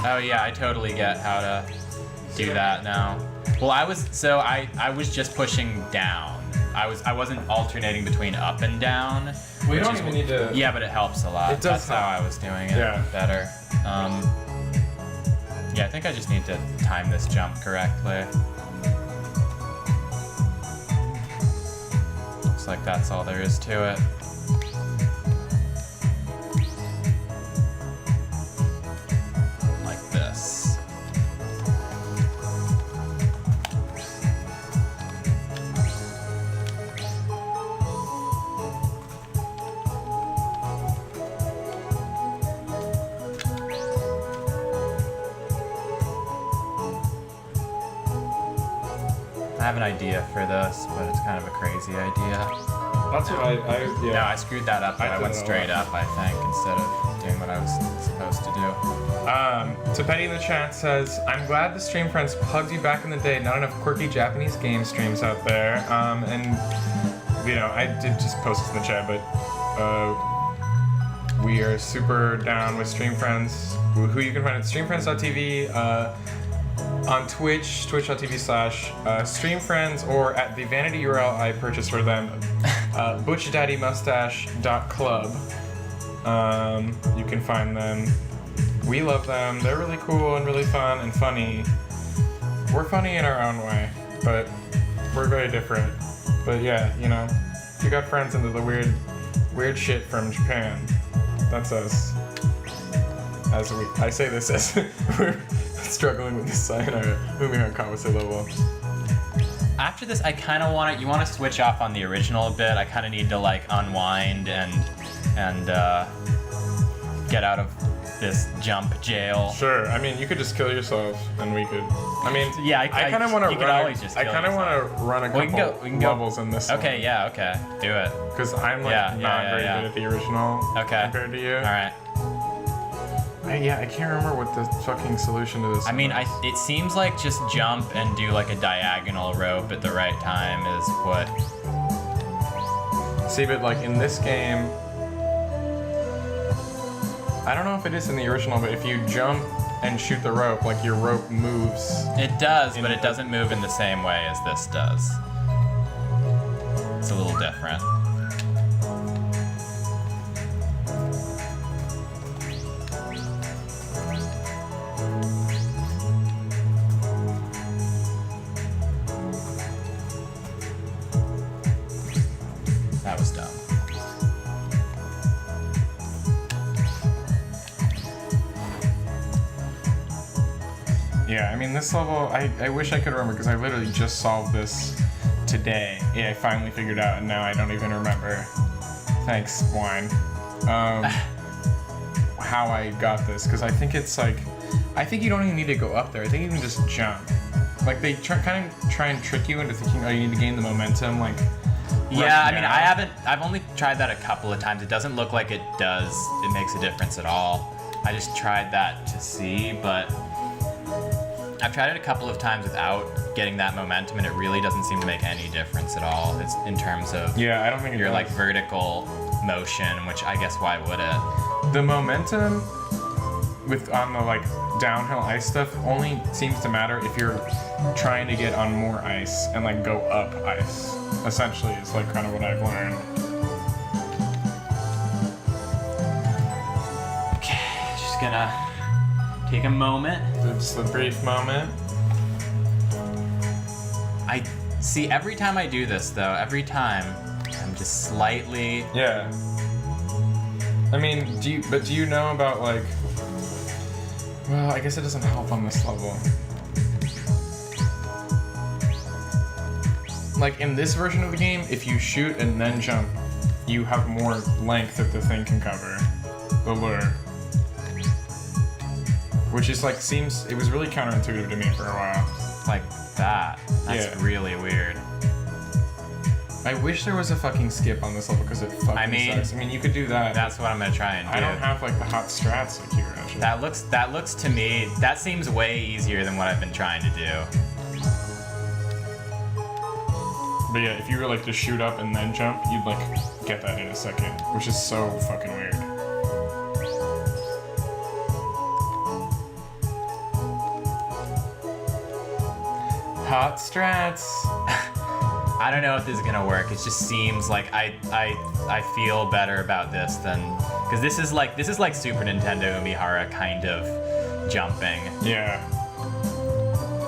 Oh yeah, I totally get how to do that now. Well, I was just pushing down. I wasn't alternating between up and down. We don't even need to. Yeah, but it helps a lot. It does That's how I was doing it better. Yeah, I think I just need to time this jump correctly. Looks like that's all there is to it. Like this. I have an idea for this, but it's kind of a crazy idea. That's what I No, I screwed that up. I went straight up, I think, instead of doing what I was supposed to do. So Penny in the chat says, I'm glad the Stream Friends plugged you back in the day. Not enough quirky Japanese game streams out there. And, you know, I did just post this in the chat, but we are super down with Stream Friends, who you can find at streamfriends.tv, on Twitch, twitch.tv/streamfriends, or at the vanity URL I purchased for them, butchdaddymustache.club. You can find them. We love them. They're really cool and really fun and funny. We're funny in our own way, but we're very different. But yeah, you know, if you got friends into the weird shit from Japan, that's us. I say this as we're struggling with the Sayonara Umihara Kawase level. After this, I kind of want to. You want to switch off on the original a bit. I kind of need to like unwind and get out of this jump jail. Sure. I mean, you could just kill yourself, and we could. I mean, yeah. I kind of want to run. I kind of want to run a couple we can go levels in this. Okay. Yeah. Okay. Do it. Because I'm like not very good at the original compared to you. All right. I can't remember what the fucking solution to this. I mean, it seems like just jump and do like a diagonal rope at the right time is what. See, but like in this game, I don't know if it is in the original, but if you jump and shoot the rope, like your rope moves. It does, but it doesn't move in the same way as this does. It's a little different. That was dumb. Yeah, I mean, this level, I wish I could remember, because I literally just solved this today. Yeah, I finally figured out, and now I don't even remember. Thanks, wine. How I got this, because I think it's like, I think you don't even need to go up there. I think you can just jump. Like, they kind of try and trick you into thinking, oh, you need to gain the momentum, like. Yeah, I mean, I've only tried that a couple of times. It doesn't look like it makes a difference at all. I just tried that to see, but I've tried it a couple of times without getting that momentum, and it really doesn't seem to make any difference at all. It's in terms of I don't think your like vertical motion, which I guess why would it? The momentum on the like downhill ice stuff only seems to matter if you're trying to get on more ice and like go up ice. Essentially, is like kind of what I've learned. Okay, just gonna take a moment. Just a brief moment. I see every time I do this though, every time I'm just slightly. Yeah. I mean, do you know about like? Well, I guess it doesn't help on this level. Like in this version of the game, if you shoot and then jump, you have more length that the thing can cover, the lure. Which is like, it was really counterintuitive to me for a while. Like that. That's really weird. I wish there was a fucking skip on this level because it fucking sucks. I mean, you could do that. That's what I'm gonna try and do. I don't have like the hot strats like you, actually. That looks to me, that seems way easier than what I've been trying to do. But yeah, if you were like to shoot up and then jump, you'd like get that in a second, which is so fucking weird. Hot strats. I don't know if this is gonna work. It just seems like I feel better about this than, because this is like Super Nintendo Umihara kind of jumping. Yeah.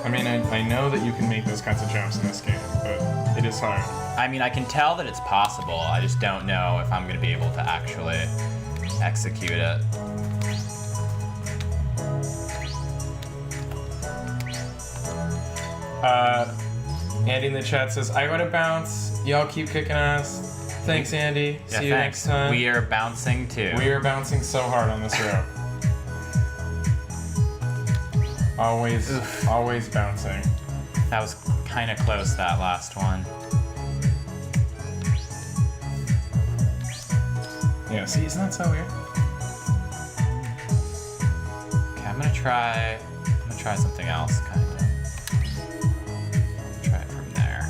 I mean, I know that you can make those kinds of jumps in this game, but it is hard. I mean, I can tell that it's possible. I just don't know if I'm gonna be able to actually execute it. Andy in the chat says, I gotta bounce. Y'all keep kicking ass. Thanks, Andy. Yeah, See you thanks. next time. We are bouncing too. We are bouncing so hard on this rope. Always bouncing. That was kind of close, that last one. Yeah, see, isn't that so weird? Okay, I'm gonna try something else, kind of. Try it from there.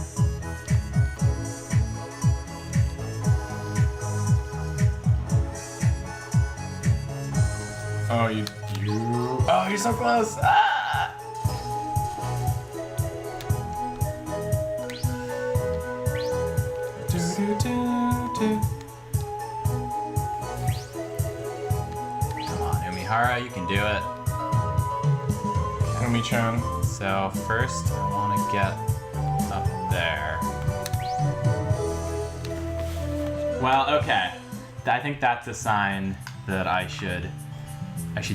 Oh, oh, you're so close. Ah! Come on, Umihara, you can do it. Umi-chan. So first, I want to get up there. Well, okay. I think that's a sign that I should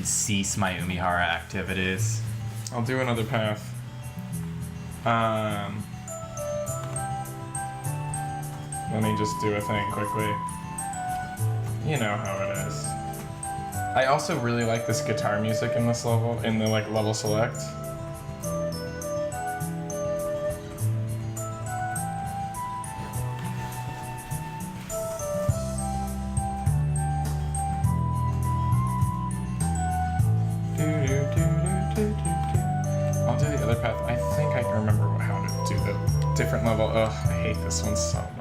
cease my Umihara activities. I'll do another path. Let me just do a thing quickly. You know how it is. I also really like this guitar music in this level, in the like level select. I'll do the other path. I think I can remember how to do the different level. Ugh, I hate this one so much.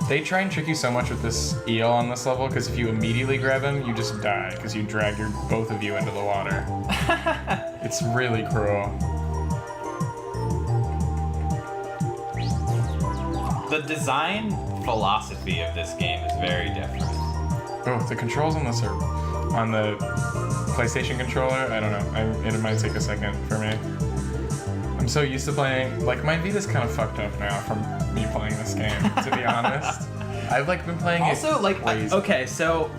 They try and trick you so much with this eel on this level, because if you immediately grab him, you just die, because you drag both of you into the water. It's really cruel. The design philosophy of this game is very different. Oh, the controls on this are on the PlayStation controller. I don't know. It might take a second for me. I'm so used to playing. Like, my Vita's kind of fucked up now from me playing this game. To be honest, I've like been playing also, it. like, crazy. okay, so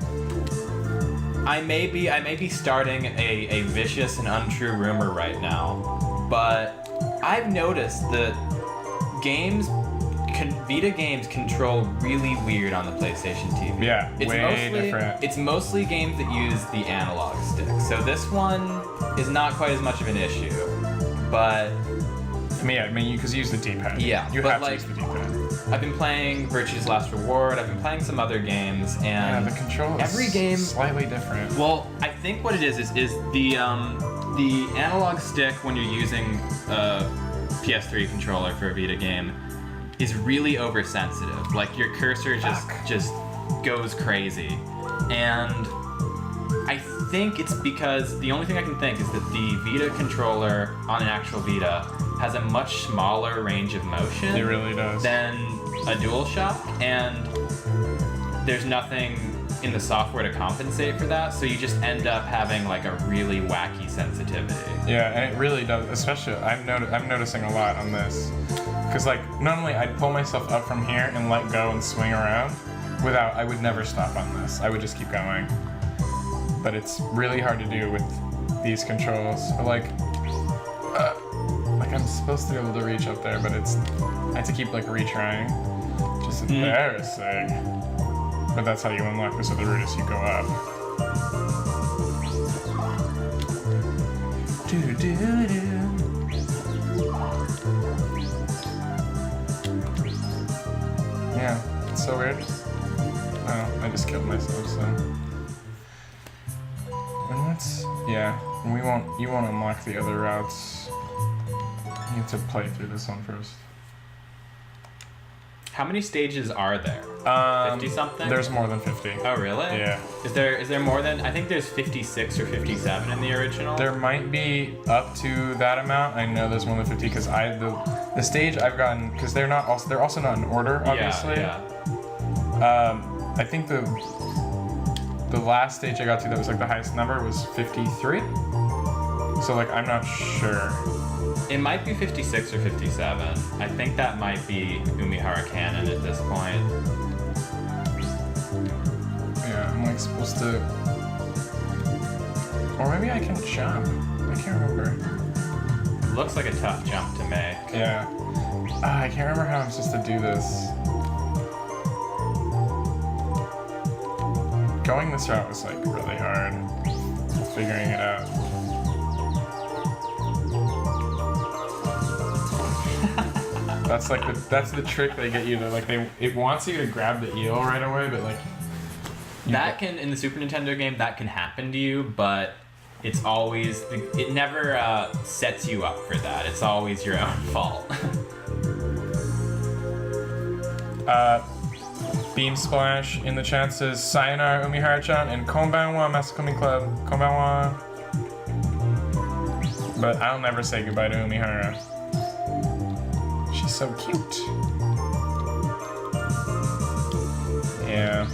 I may be starting a vicious and untrue rumor right now, but I've noticed that Vita games control really weird on the PlayStation TV. Yeah, way different. It's mostly games that use the analog stick. So this one is not quite as much of an issue, but I mean, because you use the D-pad. Yeah, you but have like, to use the D-pad. I've been playing Virtue's Last Reward. I've been playing some other games, and Yeah, the control is every game slightly different. Well, I think what it is the analog stick when you're using a PS3 controller for a Vita game is really oversensitive. Like, your cursor just goes crazy. And I think it's because the only thing I can think is that the Vita controller on an actual Vita has a much smaller range of motion. It really does. Than a DualShock, and there's nothing in the software to compensate for that, so you just end up having like a really wacky sensitivity. Yeah, and it really does. Especially, I'm noticing a lot on this, because like normally I'd pull myself up from here and let go and swing around. I would never stop on this. I would just keep going. But it's really hard to do with these controls. But like I'm was supposed to be able to reach up there, but I had to keep like retrying. Just embarrassing. But that's how you unlock this other route, is you go up. Yeah, it's so weird. Oh, I just killed myself, so. And let's, yeah, you won't unlock the other routes. You have to play through this one first. How many stages are there? 50 something? There's more than 50. Oh, really? Yeah. Is there more than, I think there's 56 or 57 in the original. There might be up to that amount. I know there's more than 50 because the stage I've gotten, because they're also not in order, obviously. Yeah. I think the last stage I got to that was like the highest number was 53. So like I'm not sure. It might be 56 or 57. I think that might be Umihara canon at this point. Yeah, I'm like supposed to, or maybe I can jump. I can't remember. It looks like a tough jump to make. Yeah. I can't remember how I'm supposed to do this. Going this route was like really hard. Figuring it out. That's the trick they get you to, like, it wants you to grab the eel right away, but like that can, in the Super Nintendo game, that can happen to you, but it's always, it never sets you up for that. It's always your own fault. Beam Splash in the chat says Sayonara Umihara-chan and Konbanwa Masukomi Club. Konbanwa. But I'll never say goodbye to Umihara. She's so cute. Yeah.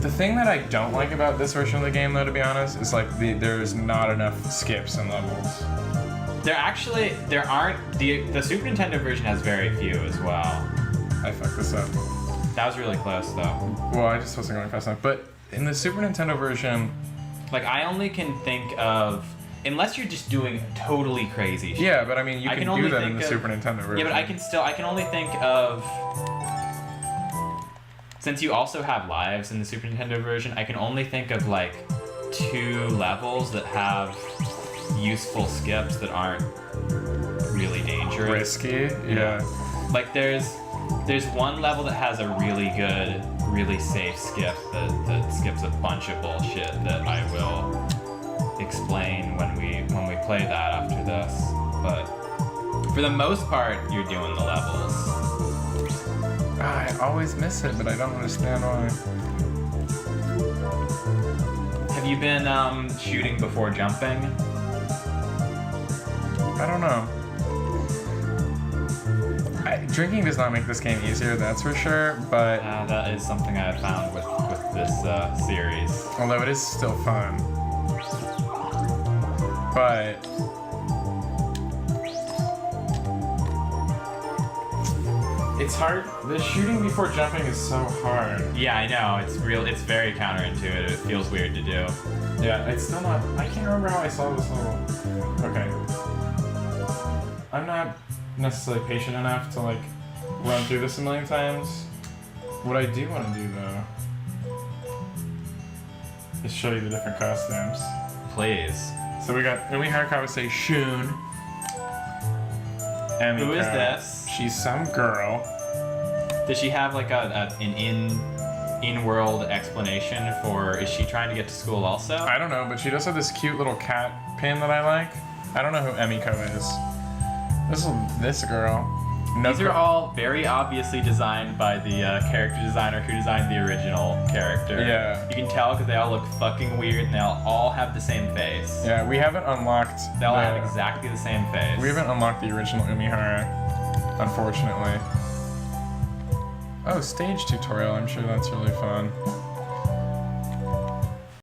The thing that I don't like about this version of the game, though, to be honest, is like there's not enough skips and levels. There aren't, the Super Nintendo version has very few as well. I fucked this up. That was really close, though. Well, I just wasn't going fast enough. But in the Super Nintendo version, like, I only can think of, unless you're just doing totally crazy shit. Yeah, but I mean, you can do that in the Super Nintendo version. Yeah, but I can only think of, since you also have lives in the Super Nintendo version, I can only think of like 2 levels that have useful skips that aren't really dangerous. Risky, yeah. Like there's one level that has a really good, really safe skip that skips a bunch of bullshit that I will explain when we play that after this. But for the most part, you're doing the levels. I always miss it, but I don't understand why. Have you been shooting before jumping? I don't know. Drinking does not make this game easier, that's for sure, but... that is something I have found with this series. Although it is still fun. But... it's hard. The shooting before jumping is so hard. Yeah, I know. It's very counterintuitive. It feels weird to do. Yeah, it's still not... I can't remember how I saw this level. Okay. I'm not necessarily patient enough to like run through this a million times. What I do want to do though is show you the different costumes. Please. So we got Umihara Kawase Shun. Emika. Who is this? She's some girl. Does she have like an in-world explanation for, is she trying to get to school also? I don't know, but she does have this cute little cat pin that I like. I don't know who Emiko is. This girl. These are all very obviously designed by the character designer who designed the original character. Yeah. You can tell because they all look fucking weird and they all have the same face. Yeah, we haven't unlocked... They all have exactly the same face. We haven't unlocked the original Umihara, unfortunately. Oh, stage tutorial. I'm sure that's really fun.